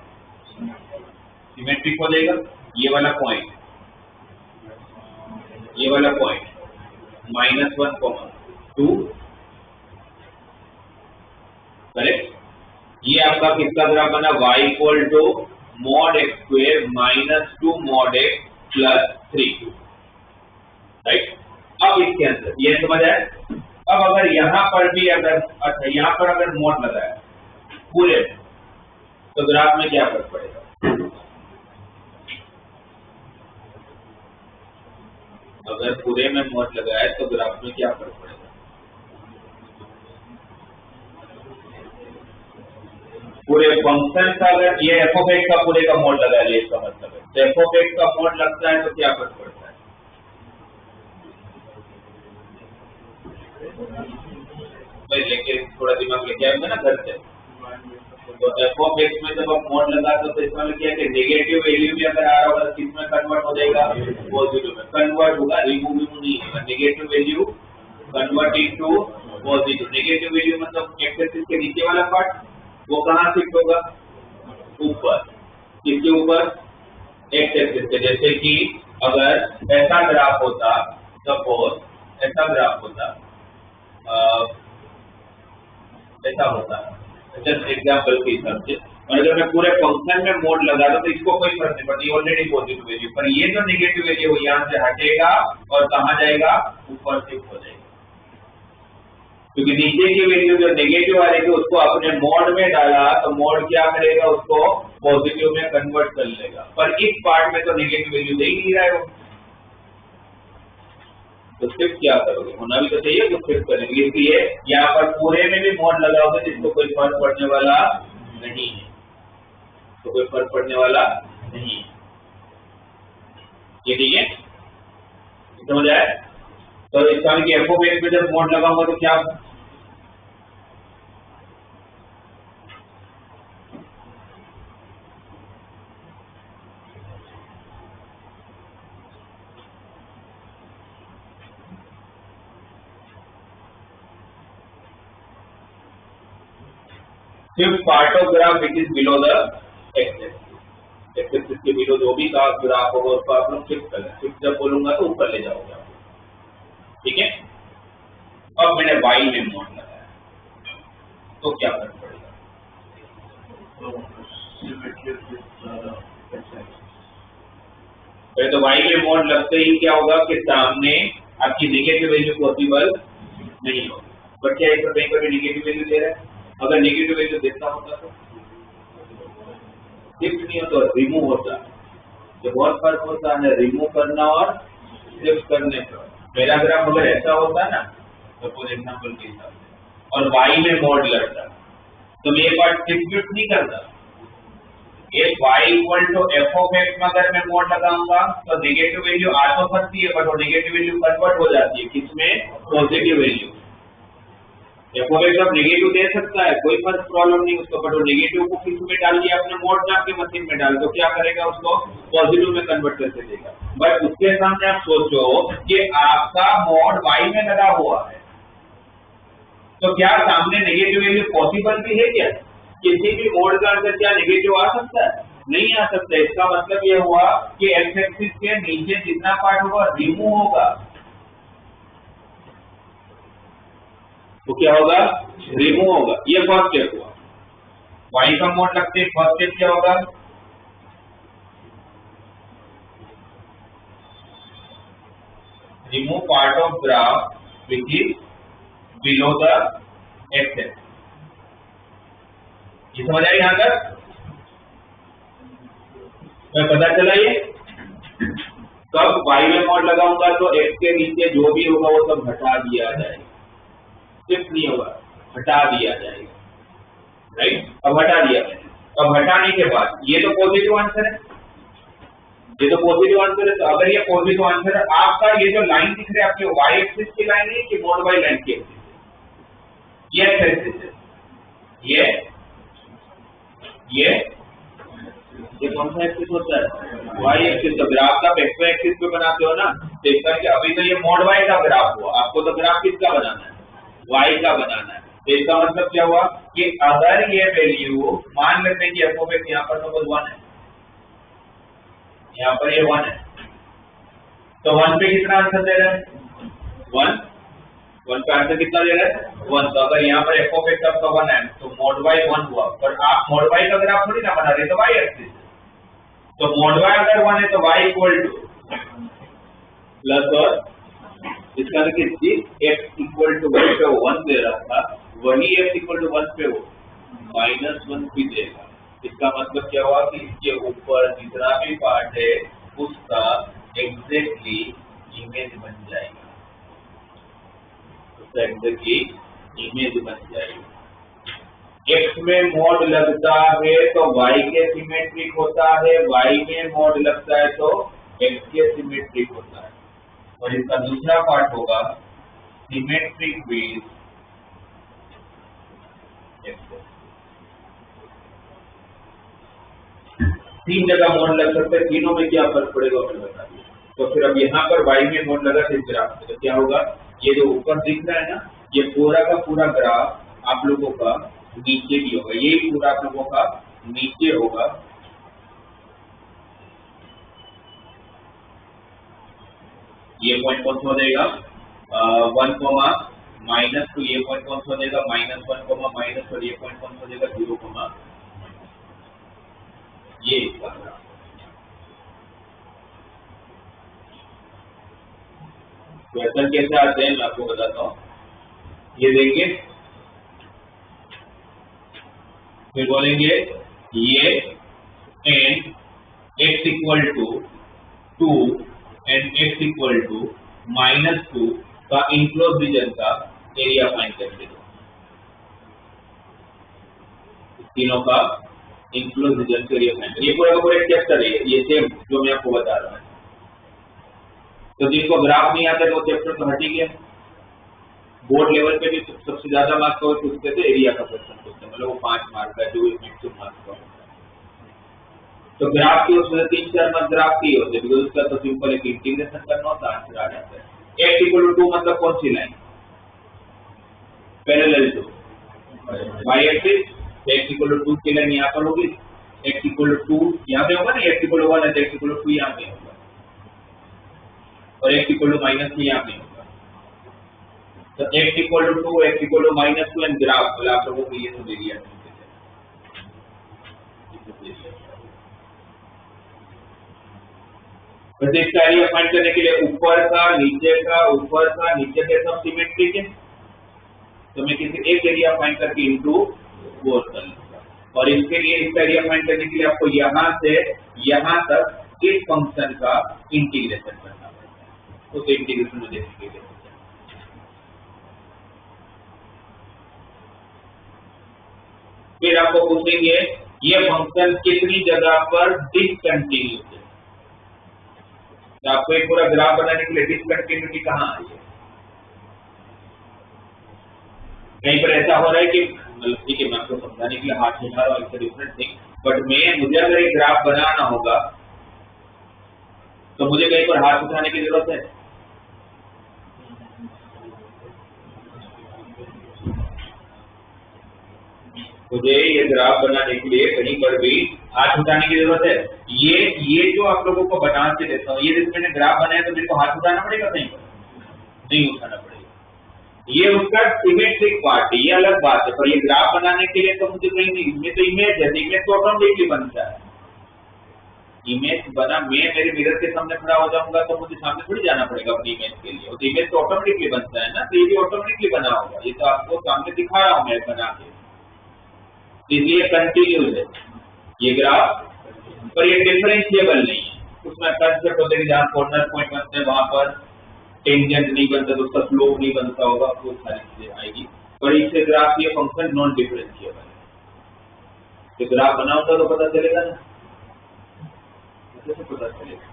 A: सिमेट्रिक हो जाएगा। ये वाला पॉइंट -1, 2 करेक्ट। ये आपका किसका ग्राफ बना? y equal to mod x square -2 mod x plus 3, right. अब इसके अंदर ये समझ आया। अब अगर यहाँ पर भी अच्छा यहाँ पर अगर मोड लगाया पूरे में, तो ग्राफ में क्या फर्क पड़ेगा? अगर पूरे में मोड लगाया तो ग्राफ में क्या फर्क पड़ेगा? पूरे फंक्शन का अगर ये एफ ऑफ एक्स का पूरे का मोड लगा लिया इसका मतलब है, तो एफ ऑफ एक्स का मोड लगता है तो क्या फर्क पड़ता है? भाई लेके थोड़ा दिमाग लेके आएंगे ना घर से। तो एफ ऑफ एक्स में जब आप मोड लगाते हो तो इसका मतलब क्या है कि नेगेटिव वैल्यू भी अगर आ रहा होगा किस में कन्वर्ट हो जाएगा? पॉजिटिव में कन्वर्ट होगा, रिमूव नहीं होगा। Negative value converting to positive. Negative value मतलब एक्स एक्सिस के नीचे वाला पार्ट, वो कहाँ शिफ्ट होगा? ऊपर। किसके ऊपर? एक्स एक्सिस के। जैसे कि अगर ऐसा ग्राफ होता, सपोज ऐसा ग्राफ होता, ऐसा होता, जस्ट एग्जांपल के हिसाब से, और अगर मैं पूरे फंक्शन में मोड लगा दूं तो इसको कोई फर्क नहीं पड़ता, ये ऑलरेडी पॉजिटिव वैल्यू। पर ये जो नेगेटिव वैल्यू यहाँ से हटेगा और कहाँ जाएगा? ऊपर शिफ्ट हो जाएगा, क्योंकि नीचे की वैल्यू जो नेगेटिव आ रही थी उसको अपने मोड में डाला तो मोड क्या करेगा? उसको पॉजिटिव में कन्वर्ट कर लेगा। पर इस पार्ट में तो नेगेटिव वैल्यू दे ही नहीं रहा है वो, तो शिफ्ट क्या करोगे? होना भी तो चाहिए, तो शिफ्ट करेंगे। इसलिए यहाँ पर पूरे में भी मोड लगाओगे जिसको कोई फर्क पड़ने वाला नहीं है, तो कोई फर्क पड़ने वाला नहीं है। ये ठीक है, समझ आया? तो इसका एफ ऑफ एक्स में जब मोड लगाऊंगा तो क्या? Fifth part of graph which is below the x axis के बिलो जो भी ग्राफ होगा उसको आप लोग शिफ्ट करना। शिफ्ट जब बोलूंगा तो ऊपर ले जाओगे आप, ठीक है। अब मैंने वाई में मोड लगाया तो क्या फर्क पड़ेगा? तो वाई में मोड लगते ही क्या होगा कि सामने आपकी नेगेटिव वैल्यू पॉसिबल नहीं होगी। बट क्या इस कहीं पर भी नेगेटिव वैल्यू दे रहा है? अगर नेगेटिव वैल्यू देता होता तो शिफ्ट नहीं होता, रिमूव होता। जो बहुत फर्क होता है रिमूव करना और शिफ्ट करने का। मेरा ग्राफ अगर ऐसा होता है ना, सपोज एग्जांपल के हिसाब से, और वाई में मोड लगता तो मैं ये पार्ट शिफ्ट नहीं करता। एक y equal to f of x में अगर मैं मोड लगाऊंगा तो नेगेटिव वैल्यू आ तो सकती है, बट वो नेगेटिव वैल्यू कन्वर्ट हो जाती है किसमें? Positive value. F of x अब नेगेटिव दे सकता है, कोई फर्क प्रॉब्लम नहीं उसको, बट वो नेगेटिव को किस में डाल दिया आपने? मोड में आपके मशीन में डाल, तो क्या करेगा? उसको पॉजिटिव में कन्वर्ट करके देगा। बट उसके सामने आप सोचो कि आपका मोड y में लगा हुआ है, तो क्या सामने नेगेटिव वैल्यू पॉसिबल भी है क्या? किसी भी मोड का अंदर क्या नेगेटिव आ सकता है? नहीं आ सकता। इसका मतलब ये हुआ कि एक्स एक्सिस के नीचे जितना पार्ट होगा रिमूव होगा। तो क्या होगा? रिमूव होगा। ये फर्स्ट स्टेप हुआ। वाई का मोड लगते फर्स्ट स्टेप क्या होगा? Remove part of graph which is below the x axis. ये समझ आए यहां तक? मैं पता चला ये कब वाई में मोड लगाऊंगा तो एक्स के नीचे जो भी होगा वो सब हटा दिया जाएगा, शिफ्ट नहीं होगा, हटा दिया जाएगा। राइट? अब हटा दिया मैंने। अब हटाने के बाद ये तो पॉजिटिव आंसर है, ये तो पॉजिटिव आंसर है। तो अगर ये पॉजिटिव आंसर है, आपका ये जो लाइन दिख रही है आपके वाई एक्सिस की लाइन है कि मोड वाई लाइन की एक्सिस है? ये एक्सिस है। ये कौन सा एक्सिस होता है? Y axis. तो ग्राफ का एक्स वाई एक्सिस पे बनाते हो ना, तो इस करके अभी तो ये मोड वाई का ग्राफ हुआ, आपको तो ग्राफ किसका बनाना है? वाई का बनाना है। तो इसका मतलब क्या हुआ कि अगर ये वैल्यू मान लेते हैं कि एफ ऑफ एक्स यहाँ पर तो 1 है, यहाँ पर ये 1 है, तो 1 पे कितना आंसर दे रहा है? 1 पे आंसर कितना दे रहा है? 1। तो अगर यहाँ पर एफ ऑफ एक्स आपका 1 है तो मोड वाई 1 हुआ, पर आप मोड वाई का ग्राफ थोड़ी ना बना रहे, तो वाई एक्सिस। तो मोड वाई अगर 1 है तो वाई इक्वल टू प्लस और इसका एक्स इक्वल टू 1 पे 1 दे रहा था, वही एक्स इक्वल टू 1 पे वो -1 भी देगा। इसका मतलब क्या हुआ कि इसके ऊपर जितना भी पार्ट है उसका एग्जैक्टली इमेज बन जाएगा, उसका एग्जैक्टली इमेज बन जाएगा। एक्स में मोड लगता है तो वाई के सिमेट्रिक होता है, वाई में मोड लगता है तो एक्स के सिमेट्रिक होता है। और इसका दूसरा पार्ट होगा सिमेट्रिक विद एक्स। 3 जगह मोड लग सकते हैं, तीनों में क्या फर्क पड़ेगा फिर बता दिए। तो फिर अब यहाँ पर वाई में मोड लगा इस ग्राफ में, तो क्या होगा? ये जो ऊपर दिख रहा है ना, ये पूरा का पूरा ग्राफ आप लोगों का नीचे भी होगा, ये पूरा आप लोगों का नीचे होगा। ये पॉइंट कौन सा हो जाएगा? 1, -2। ये पॉइंट कौन सा हो जाएगा? -1, और ये पॉइंट कौन सा हो जाएगा? 0, ये इसका ग्राफ। क्वेश्चन कैसे आते हैं मैं आपको बताता हूँ। ये देखिए, फिर बोलेंगे ये and x equal to 2 and x equal to -2 का इनक्लोज रीजन का एरिया फाइंड करके दो। तीनों का इनक्लोज रीजन का एरिया फाइंड। ये पूरा का पूरा चैप्टर है, ये सेम जो मैं आपको बता रहा हूँ। तो जिनको ग्राफ नहीं आता तो चैप्टर तो हट ही गया। बोर्ड लेवल पे भी सबसे ज्यादा मार्क्स का पूछते थे एरिया का क्वेश्चन पूछते, मतलब वो 5 मार्क का जो मैक्सिमम मार्क्स का होता है। तो ग्राफ की उसमें 3-4 मार्क ग्राफ की होते हैं, बिकॉज उसका तो सिंपल एक इंटीग्रेशन करना होता है, आंसर आ जाता है। x इक्वल टू 2 मतलब कौन सी line? Parallel to y axis. x equal to 2 की लाइन यहाँ पर होगी, x इक्वल टू 2 यहाँ पे होगा ना, x इक्वल टू 1 है तो x इक्वल टू 2 यहाँ पे होगा, और x इक्वल टू -3 यहाँ पे होगा। तो x equal to 2, x equal to -2 and graph, मतलब आप लोगों को ये सब एरिया वैसे इसका एरिया फाइंड करने के लिए ऊपर का नीचे के सब सिमेट्रिक है, तो मैं किसी एक एरिया फाइंड करके इंटू 4 कर लूंगा। और इसके लिए इसका एरिया फाइंड करने के लिए आपको यहाँ से यहाँ तक इस फंक्शन का इंटीग्रेशन करना पड़ता है। उस इंटीग्रेशन में देखेंगे। फिर आपको पूछेंगे ये फंक्शन कितनी जगह पर डिसकंटिन्यूस है। तो आपको एक पूरा ग्राफ बनाने के लिए डिसकंटिन्यूटी कहाँ आई है? कहीं पर ऐसा हो रहा है कि ठीक है मैं आपको समझाने के लिए हाथ उठा रहा हूँ, इट्स डिफरेंट थिंग, बट मुझे अगर एक ग्राफ बनाना होगा तो मुझे कहीं पर हाथ उठाने की जरूरत है? मुझे ये ग्राफ बनाने के लिए कहीं पर भी हाथ उठाने की जरूरत है। ये जो आप लोगों को बना के देता हूँ, ये जिस मैंने ग्राफ बनाया तो मेरे को हाथ उठाना पड़ेगा कहीं पर? नहीं उठाना पड़ेगा। ये उसका सिमेट्रिक पार्ट है, ये अलग बात है। पर ये ग्राफ बनाने के लिए तो मुझे कहीं नहीं, ये तो इमेज है, इमेज तो ऑटोमेटिकली बनता है। इमेज बना, मैं मेरे मिरर के सामने खड़ा हो जाऊंगा तो मुझे सामने थोड़ी जाना पड़ेगा अपनी इमेज के लिए। तो इमेज तो ऑटोमेटिकली बनता है ना, तो ये भी ऑटोमेटिकली बना होगा। ये तो आपको सामने दिखा रहा हूँ मैं बना के, इसलिए कंटिन्यूज है ये ग्राफ। पर ये डिफरेंशिएबल नहीं है, उसमें कंसेप्ट होते हैं जहाँ कॉर्नर पॉइंट बनते हैं वहां पर टेंजेंट नहीं बनता तो उसका स्लोप नहीं बनता होगा, वो सारी चीजें आएगी। पर इससे ग्राफ ये फंक्शन नॉन डिफरेंशिएबल है। तो ग्राफ बनाऊंगा तो पता चलेगा ना, कैसे पता चलेगा?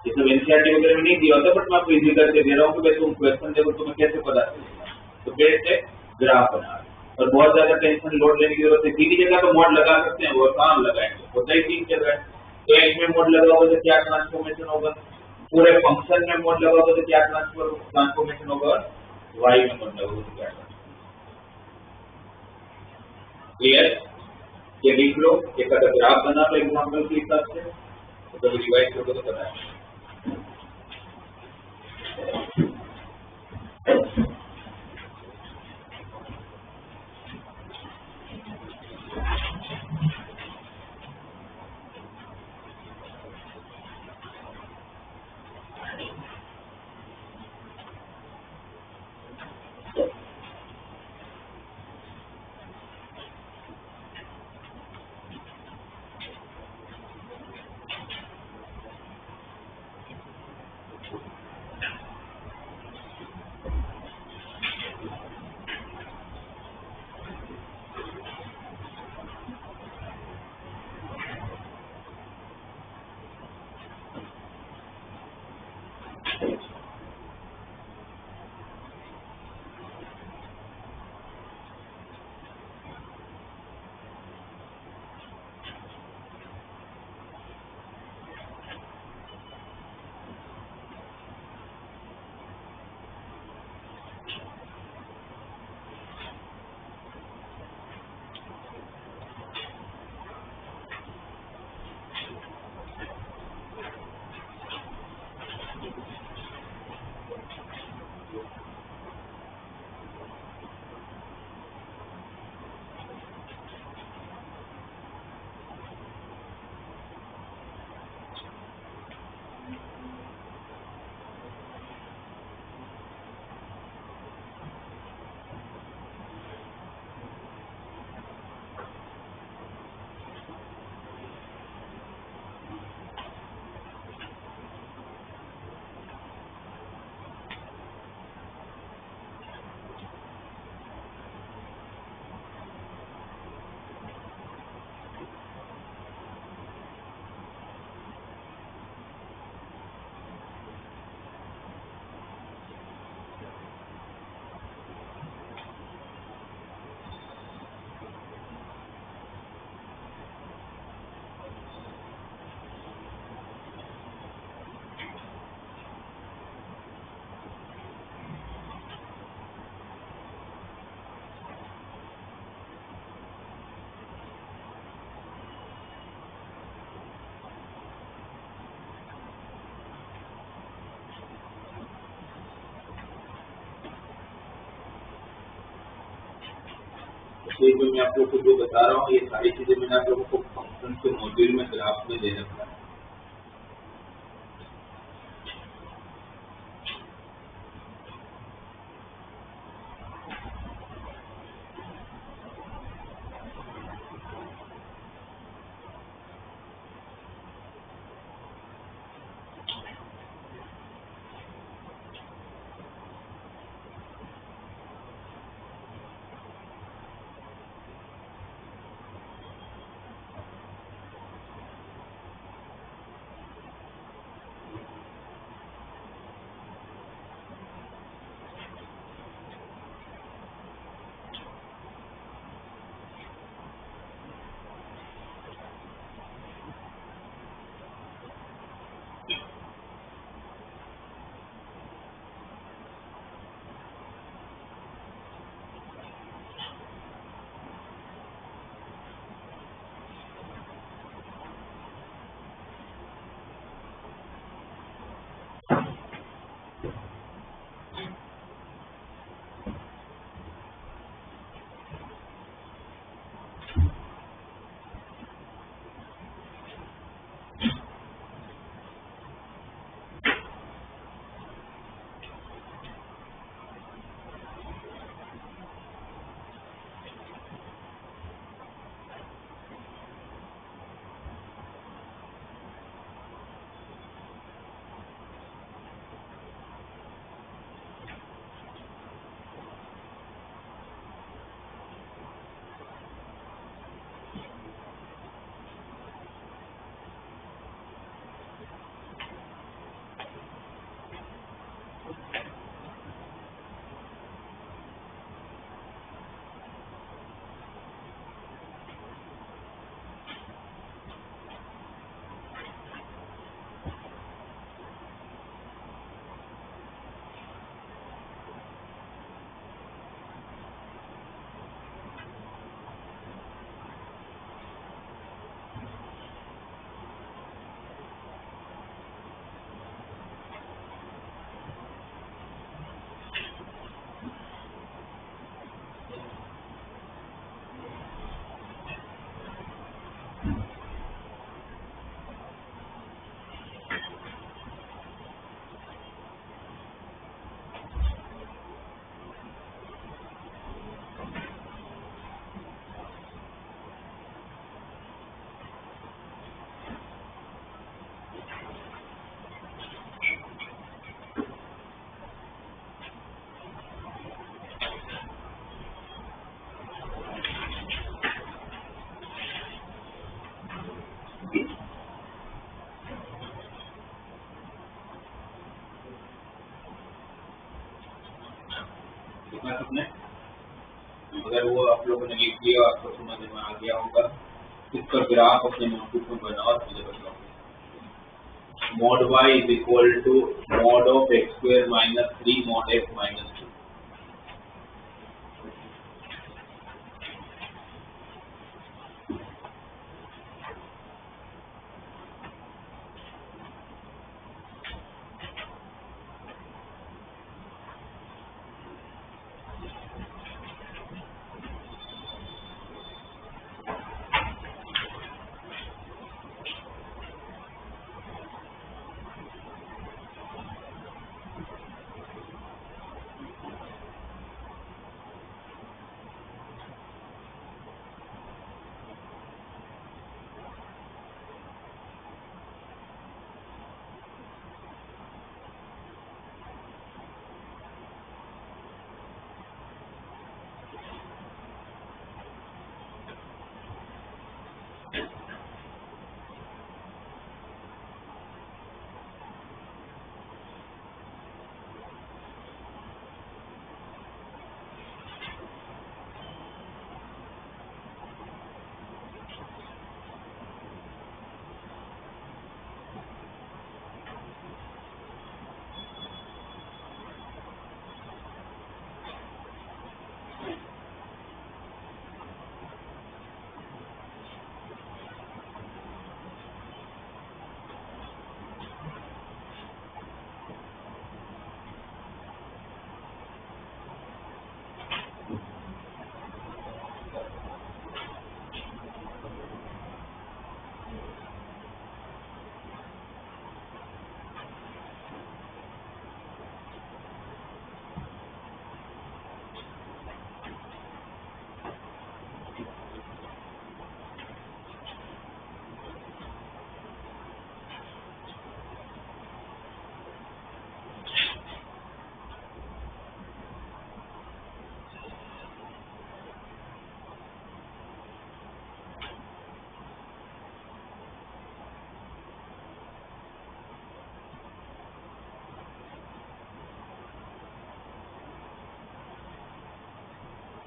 A: ये सब एनसीईआरटी वगैरह में नहीं दिया होता, बट मैं आपको इजी करके दे रहा हूँ कि तुम क्वेश्चन देखो तुम्हें कैसे पता चलेगा। तो बेस्ट है ग्राफ बना, और बहुत ज्यादा टेंशन लोड लेने की जरूरत है। तीन जगह तो मॉड लगा सकते हैं, वो काम लगाएंगे, होता ही तीन जगह है। तो एक्स में मॉड लगा होगा तो क्या ट्रांसफॉर्मेशन होगा, पूरे फंक्शन में मॉड लगा होगा तो क्या ट्रांसफॉर्मेशन होगा, वाई में मॉड लगा होगा तो क्या ट्रांसफॉर्मेशन। क्लियर? ये लिख लो, एक अगर ग्राफ बना लो एग्जाम्पल के हिसाब से, तो कभी रिवाइज करोगे तो पता है। ये जो मैं आप लोगों को जो बता रहा हूँ, ये सारी चीजें मैंने आप लोगों को फंक्शन के मॉड्यूल में ग्राफ में दे रखा है। कितना सबने, अगर वो आप लोगों ने लिख लिया आपको समझ में आ गया होगा, इसका ग्राफ अपने नोटबुक में बनाओ और मुझे बताओ। mod y is equal to mod of x square minus 3 mod x minus 2।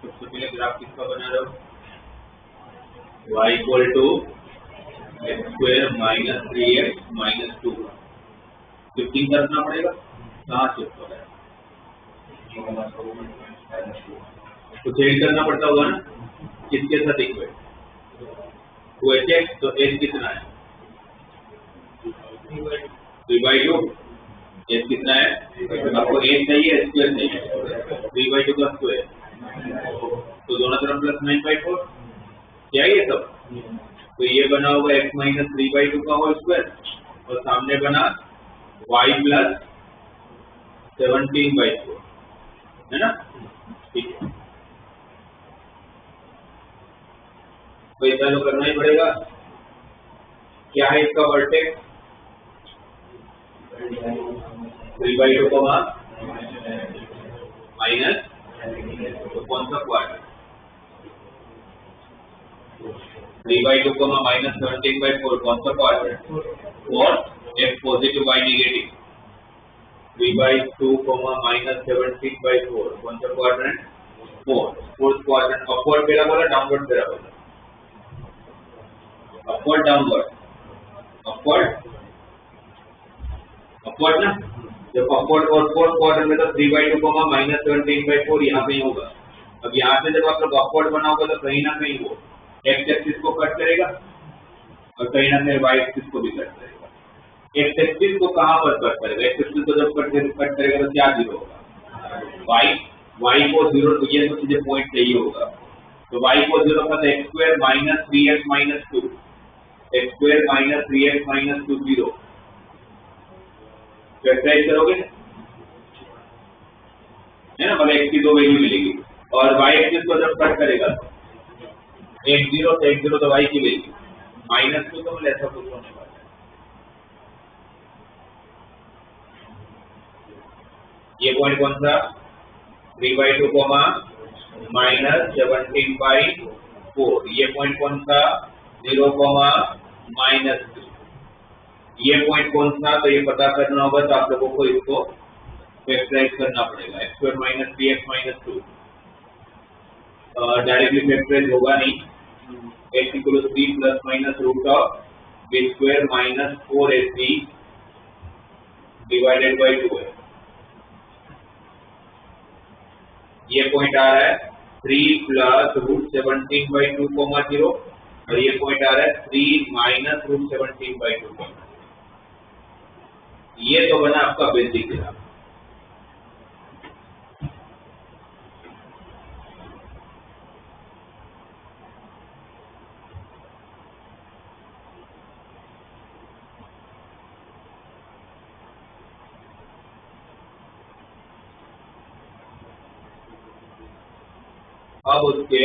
A: सबसे पहले ग्राफ किसका बना रहे हो, y equal to x square minus 3x minus 2। Shifting करना पड़ेगा, कहाँ शिफ्ट हो रहा है, तो चेंज करना पड़ता होगा ना, किसके साथ इक्वेट, तो एच तो एच कितना है 3/2, एच कितना है? आपको एच चाहिए, स्क्वायर चाहिए, 3/2 का स्क्वायर, तो दोनों तरफ प्लस 9/4 क्या है ये सब? तो ये बना होगा x माइनस 3/2 का होल स्क्वायर और सामने बना y प्लस 17/4, है ना? ठीक है, तो इतना तो करना ही पड़ेगा। क्या है इसका वर्टेक्स? 3/2 को माइनस, तो कौन सा क्वाड्रेंट? 3/2 को माइनस 17/4 कौन सा क्वाड्रेंट? और x पॉजिटिव y नेगेटिव, 3/2 को माइनस 17/4 कौन सा क्वाड्रेंट? Fourth quadrant. अपवर्ड पेरा बोला, डाउनवर्ड पेरा बोला? Upward downward? अपवर्ड, अपवर्ड ना। जब अपवर्ड और फोर्थ क्वाड्रेंट में तो 3/2 को माइनस 17/4 यहाँ पे होगा। अब यहाँ से जब आप लोग अपवर्ड बनाओगे तो कहीं ना कहीं वो एक्स एक्सिस को कट करेगा और कहीं ना कहीं वाई एक्सिस को भी कट करेगा। एक्स एक्सिस को कहाँ पर कट करेगा? एक्स एक्सिस को जब कट करेगा तो क्या जीरो होगा? वाई को जीरो, तो ये तो सीधे पॉइंट चाहिए होगा। तो वाई को जीरो का x square minus 3x minus 2, x square minus 3x minus 2 zero, factorize करोगे है ना, मतलब x की दो वैल्यू मिलेगी और y एक्सिस को जब कट करेगा एक जीरो से एक जीरो तो y की वैल्यू -2, तो मतलब ऐसा कुछ होने वाला है। ये पॉइंट कौन सा? 3/2 कोमा माइनस 17/4, ये पॉइंट कौन सा? 0 कोमा -2, ये पॉइंट कौन सा? तो ये पता करना होगा, तो आप लोगों को इसको फैक्टराइज करना पड़ेगा। x square minus 3x minus 2 directly factorize होगा नहीं, x equal 3 plus minus root of b square minus 4ac divided by 2 है। ये पॉइंट आ रहा है 3 प्लस रूट 17/2 कोमा 0 और ये पॉइंट आ रहा है 3 माइनस रूट 17/2। ये तो बना आपका बेसिक ग्राफ। अब उसके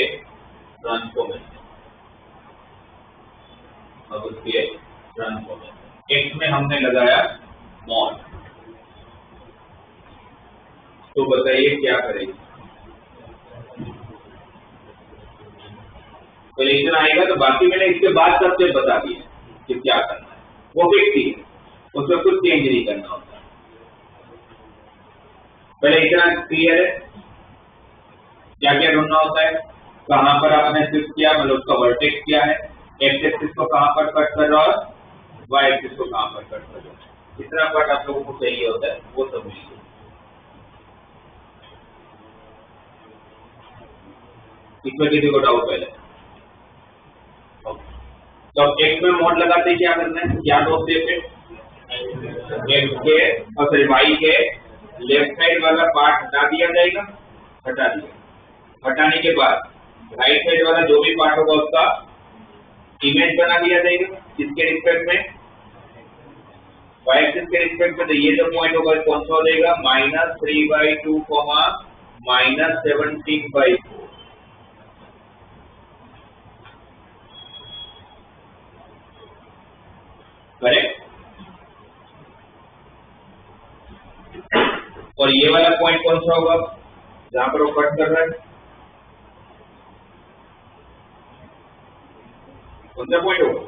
A: ट्रांसफॉर्मेशन, एक्स में हमने लगाया मॉड, तो बताइए क्या करेंगे? कलेक्शन आएगा तो बाकी मैंने इसके बाद सब स्टेप बता दिए कि क्या करना है, वो फिक्स ही है, उसमें कुछ चेंज नहीं करना होता। पहले इतना क्लियर है, क्या क्या ढूंढना होता है, कहां पर आपने शिफ्ट किया, मतलब उसका वर्टेक्स क्या है, एक्स एक्सिस को कहां पर कट कर रहा है, वाई एक्सिस को कहां पर कट कर रहा है, इतना पार्ट आप लोगों को चाहिए होता है, वो सब मिल गया। इसमें किसी को डाउट पहले? तो अब एक्स में मॉड लगाते ही क्या करना है, क्या दो स्टेप है? एक्स के और सॉरी वाई के लेफ्ट साइड वाला पार्ट हटा दिया जाएगा, हटा दिया, हटाने के बाद राइट साइड वाला जो भी पार्ट होगा उसका इमेज बना दिया जाएगा, किसके रिस्पेक्ट में? वाई एक्सिस के रिस्पेक्ट में। तो ये जो पॉइंट होगा कौन सा हो जाएगा? -3/2 -17/4, करेक्ट। और ये वाला पॉइंट कौन सा होगा जहां पर वो कट कर रहा है? कौन सा पॉइंट होगा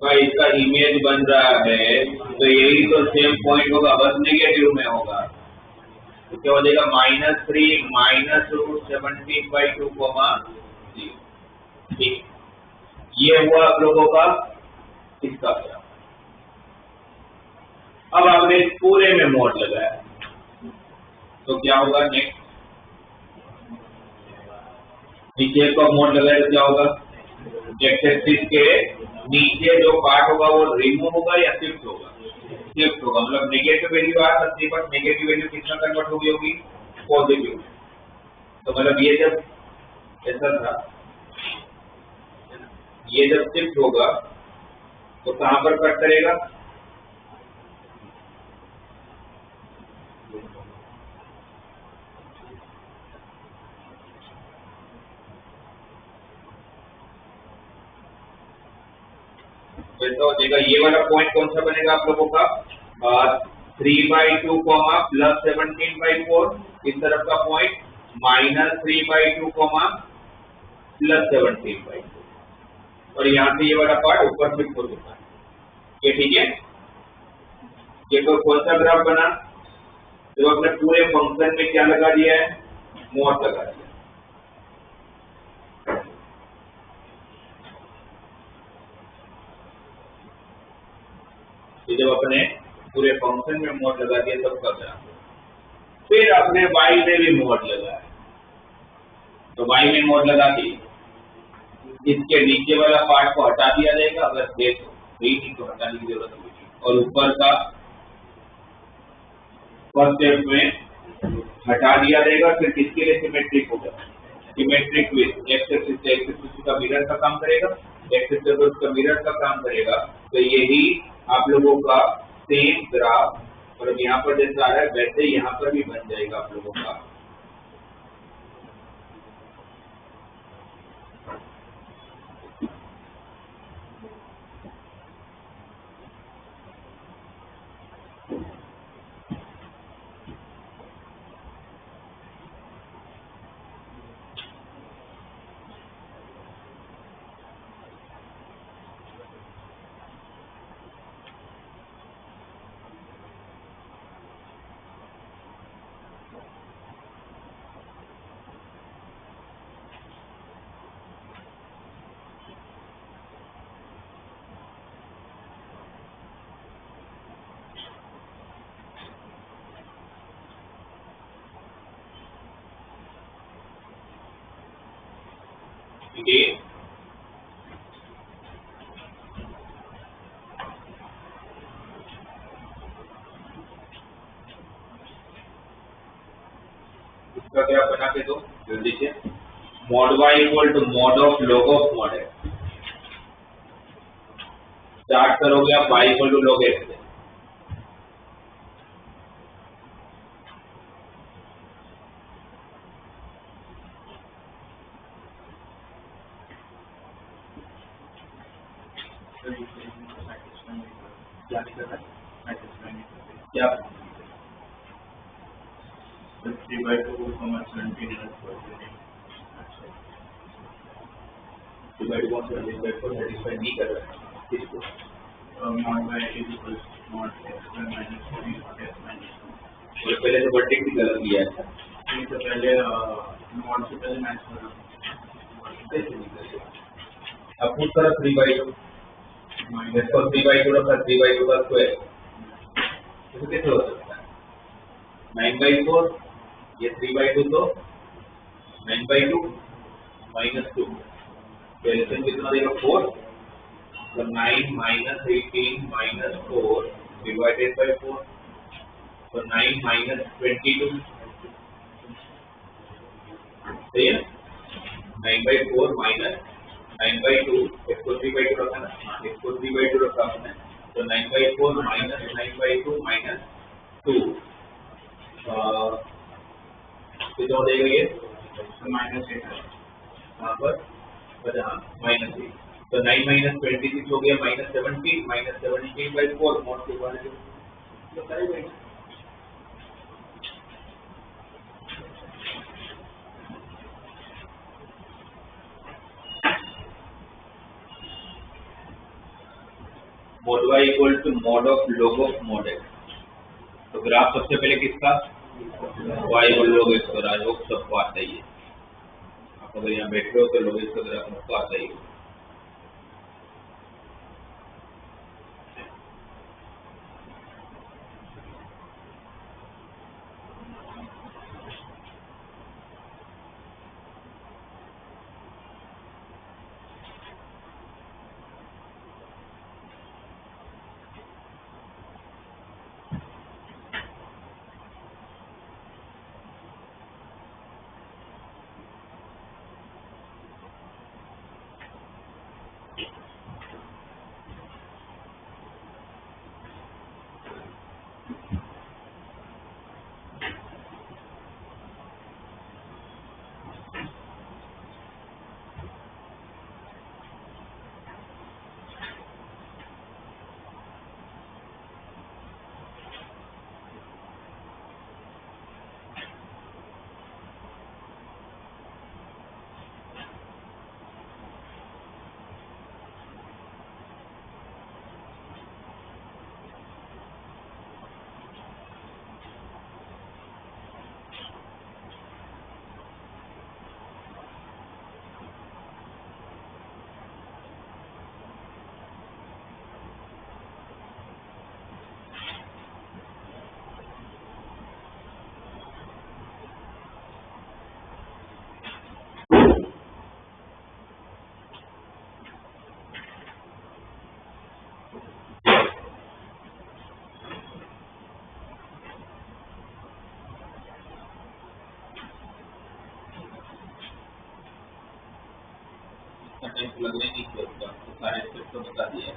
A: भाई? इसका इमेज बन रहा है तो यही तो सेम पॉइंट होगा, बस नेगेटिव में होगा। तो क्या हो जाएगा? -3 माइनस रूट 17/2 कोमा 0। ठीक, ये हुआ आप लोगों का इसका क्या। अब आपने इस पूरे में मोड लगाया तो क्या होगा नेक्स्ट? नीचे का मोड लगाया तो क्या होगा? एक्स एक्सिस के नीचे जो पार्ट होगा वो रिमूव होगा या शिफ्ट होगा? शिफ्ट होगा, मतलब नेगेटिव वैल्यू आ सकती है, बट नेगेटिव वैल्यू कितना कन्वर्ट होगी पॉजिटिव। तो मतलब ये जब ऐसा था, ये जब शिफ्ट होगा तो कहां पर कट करेगा? वैसा हो जाएगा। ये वाला पॉइंट कौन सा बनेगा आप लोगों का? 3/2 प्लस 17/4, इस तरफ का पॉइंट -3/2 प्लस 17/4, और यहाँ से ये वाला पार्ट ऊपर शिफ्ट हो चुका है। ये ठीक है। ये तो कौन सा ग्राफ बना? जब अपने पूरे फंक्शन में क्या लगा दिया है? मॉड लगा दिया। तो जब अपने पूरे फंक्शन में मॉड लगा दिया तब का ग्राफ। फिर अपने y में भी मॉड लगाया, तो y में मॉड लगा दी, इसके नीचे वाला पार्ट को हटा दिया जाएगा, अगर है तो नहीं तो हटाने की जरूरत होगी, और ऊपर का फर्स्ट स्टेप में हटा दिया जाएगा। फिर किसके लिए सिमेट्रिक होगा? सिमेट्रिक विद एक्स एक्सिस का मिरर का काम करेगा, एक्स एक्सिस का मिरर का काम करेगा। तो यही आप लोगों का सेम ग्राफ, और यहाँ पर जैसा आ रहा है वैसे यहाँ पर भी बन जाएगा आप लोगों का। ये इसका क्या बना के दो जल्दी से। mod y equal to mod of log of mod x। Start करोगे आप y equal to log x से। क्या करना है? क्या 3/2 सेटिस्फाई नहीं कर रहा है किसको? mod y equal mod x minus 3 पहले तो वर्टेक्स ही गलत लिया है। तो पहले mod से पहले मैच कर रहा हूँ। अब खुद तरफ 3/2 माइनस को 3/2 रखा, 3/2 का स्क्वायर, तो कैसे हो सकता है? 9/4, ये 3/2 तो 9/2 माइनस 2, कैल्कुलेशन कितना देगा? 4। तो 9 माइनस 18 माइनस 4 डिवाइडेड बाय 4, तो 9 माइनस 22, सही है। 9/4 माइनस 9/2, इसको 3/2 रखा ना, इसको 3/2 रखा हमने, तो 9/4 माइनस 9/2 माइनस 2, कितना हो जाएगा ये? -8 है यहाँ पर, हाँ -8। तो 9 माइनस 26 हो गया -17, -17/4 mod के बारे में बताइए। mod y equal to mod of log of mod x। तो ग्राफ सबसे पहले किसका? y और log x का राजयोग सबको आता ही है। आप अगर यहाँ बैठे हो तो log x का ग्राफ सबको आता ही है। टाइम लगने नहीं चाहिए उसका, तो सारे स्टेप तो बता दिए।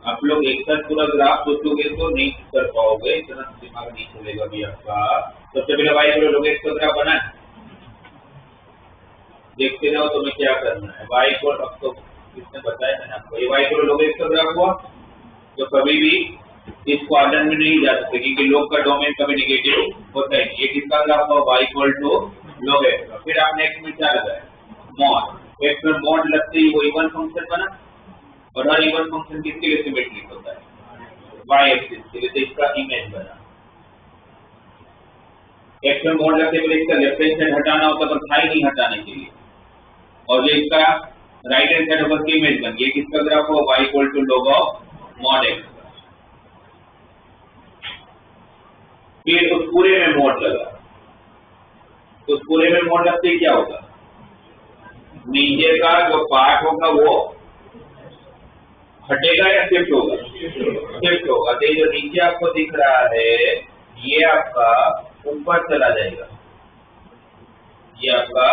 A: आप लोग एक साथ पूरा ग्राफ सोचोगे तो नहीं कर पाओगे, इतना दिमाग नहीं चलेगा अभी आपका। सबसे पहले वाई को लोग एक्स का ग्राफ बना, देखते रहो तुम्हें क्या करना है। वाई को अब तो किसने बताया मैंने आपको, ये वाई को लोग एक्स का ग्राफ हुआ तो कभी भी इस क्वाड्रेंट में नहीं जा सकते क्योंकि लोग का डोमेन कभी निगेटिव होता है। ये किसका ग्राफ हुआ, वाई इक्वल टू लोग एक्स का। फिर आपने एक्स में क्या लगाया, मॉड। एक्स में मॉड लगते ही वो इवन फंक्शन बना, और हर इवन फंक्शन किसके लिए सिमेट्रिक होता है, वाई एक्सिस के लिए, तो इसका इमेज बना। एक्स में मॉड लगते पहले इसका लेफ्ट हैंड साइड हटाना होता पर था ही नहीं हटाने के लिए, और जो इसका राइट हैंड साइड होगा उसकी इमेज बन गई। किसका ग्राफ हो, y equal to log of mod x. फिर उस पूरे में मॉड लगा, तो उस पूरे में मॉड लगते ही क्या होगा, नीचे का जो पार्ट होगा वो हटेगा या शिफ्ट होगा, शिफ्ट होगा। तो जो नीचे आपको दिख रहा है ये आपका ऊपर चला जाएगा, ये आपका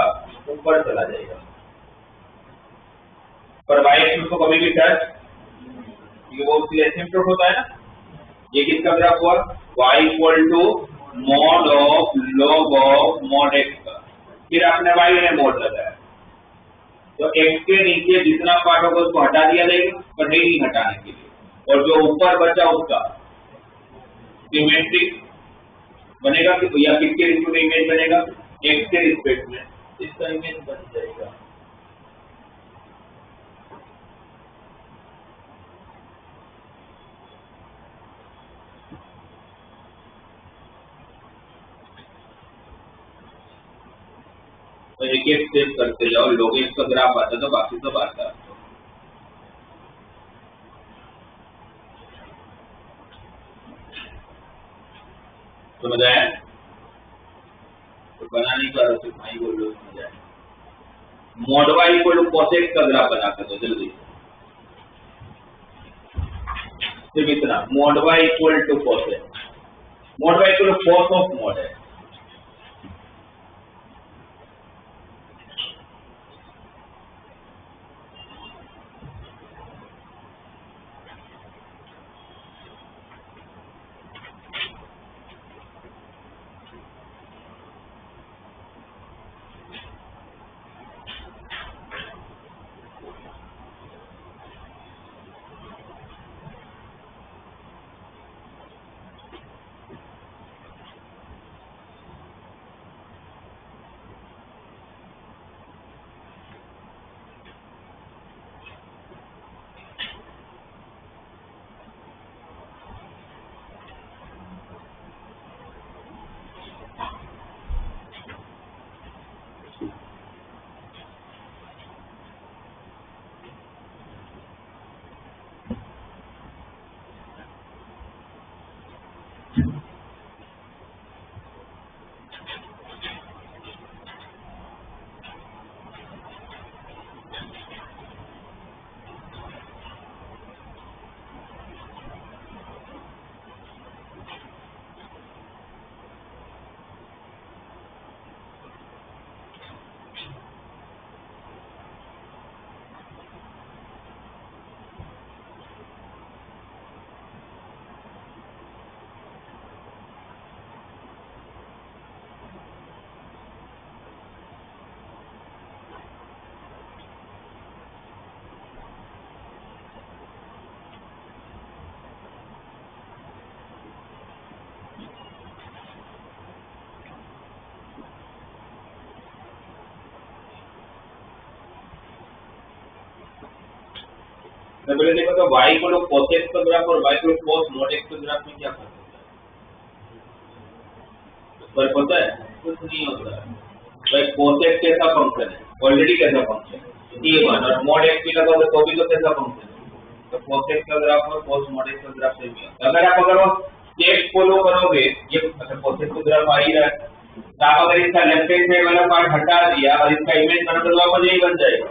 A: ऊपर चला जाएगा। पर वाई एक्सिस को कभी भी टच, क्योंकि वो उसके लिए एसिम्प्टोट होता है ना। ये किसका ग्राफ हुआ, y equal to mod of log of mod x का। फिर आपने वाई में मॉड लगाया तो एक्स के नीचे जितना पार्ट होगा उसको हटा दिया जाएगा, पर नहीं हटाने के लिए, और जो ऊपर बचा उसका सिमेट्रिक बनेगा या किसके रिस्पेक्ट में इमेज बनेगा, एक्स के रिस्पेक्ट में इसका इमेज बन जाएगा। तो एक एक स्टेप करते जाओ, लोग एक्स का ग्राफ आता तो बाकी सब आता है। समझ आया, तो बना नहीं पा रहा सिर्फ भाई बोल लो, समझ आया। Mod y equal to cos x का ग्राफ बना कर दो जल्दी, सिर्फ इतना, mod y equal to cos x। Mod y equal to cos of mod है, तो पहले देखो तो y को लोग cos x का ग्राफ और y को लोग cos mod x का ग्राफ में क्या फर्क होता है, फर्क होता है, कुछ नहीं होता है। भाई cos x कैसा फंक्शन है, ऑलरेडी कैसा फंक्शन है, a1, और mod x भी लगा तो भी तो कैसा फंक्शन है, तो cos x का ग्राफ और cos mod x का ग्राफ सेम ही होता है। अगर वो स्टेप फॉलो करोगे, ये मतलब cos x का ग्राफ आ ही रहा है, तो आप अगर इसका लेफ्ट हैंड साइड वाला पार्ट हटा दिया और इसका इमेज बना तो वापस यही बन जाएगा।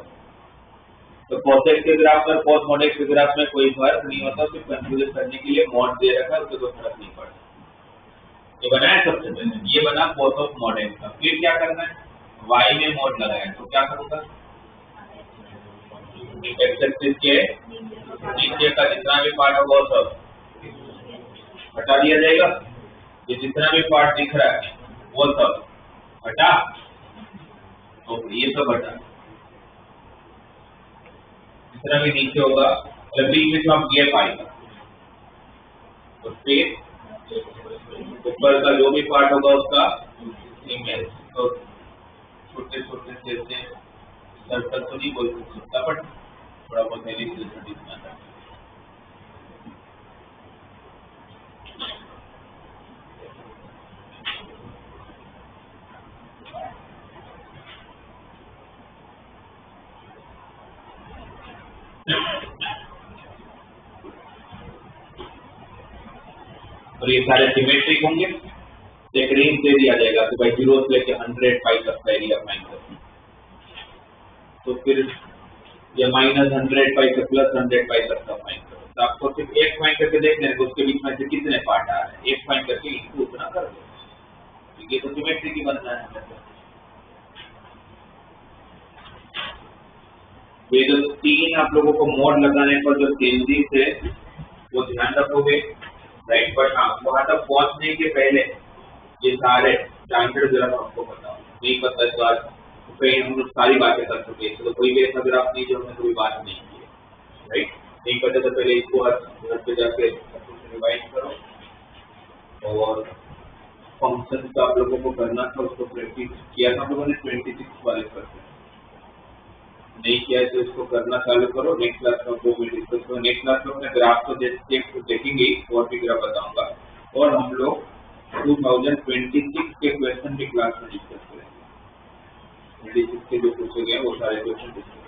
A: तो cos x के ग्राफ और cos mod x के ग्राफ में कोई फर्क नहीं होता, सिर्फ कंफ्यूजन करने के लिए mod दे रखा है, उससे कोई फर्क नहीं पड़ता। ये बनाया सबसे पहले, ये बना cos of mod x का। फिर क्या करना है, y में mod लगाया, तो क्या करूंगा, x एक्सिस के नीचे का जितना भी पार्ट होगा वो सब हटा दिया जाएगा। ये जितना भी पार्ट दिख रहा है वो सब हटा, ओके ये सब हटा, जितना भी नीचे होगा मतलब बीच में हम गैप आएगा, तो फिर ऊपर का जो भी पार्ट होगा उसका इमेज, तो छोटे छोटे से सर्कल तो नहीं बोल सकता बट थोड़ा बहुत एलिप्स दिखना था। और ये सारे सिमेट्रिक होंगे, एक रेंज दे दिया जाएगा कि भाई 0 से लेके 100 पाई तक का एरिया फाइंड करना। तो फिर ये -100 पाई से +100 पाई तक का फाइंड करो, तो आपको सिर्फ एक फाइंड करके देखना है उसके बीच में से कितने पार्ट आ रहे हैं, एक फाइंड करके इसको उतना कर दो, ये तो सिमेट्रिक ही बनना है। ये जो 3 आप लोगों को मोड लगाने पर जो तेजी से वो ध्यान रखोगे, राइट, बट हाँ वहां तक पहुंचने के पहले ये सारे स्टैंडर्ड ग्राफ आपको बताओ, नहीं पता इस बार तो कहीं हम लोग सारी बातें कर चुके हैं, तो कोई भी ऐसा ग्राफ नहीं जो हमने कोई बात नहीं की है, राइट, नहीं पता तो पहले इसको घर पे जाके रिवाइज करो। और फंक्शन का आप लोगों को करना था, उसको प्रैक्टिस किया था हम लोगों ने 26 वाले पर, नहीं किया है तो इसको करना चालू करो। नेक्स्ट क्लास में वो भी डिस्कस करो, नेक्स्ट क्लास में मैं ग्राफ तो देखेंगे और भी ग्राफ बताऊंगा, और हम लोग 2026 के क्वेश्चन की क्लास में डिस्कस करेंगे। 26 के जो पूछे गए वो सारे क्वेश्चन डिस्कस करेंगे।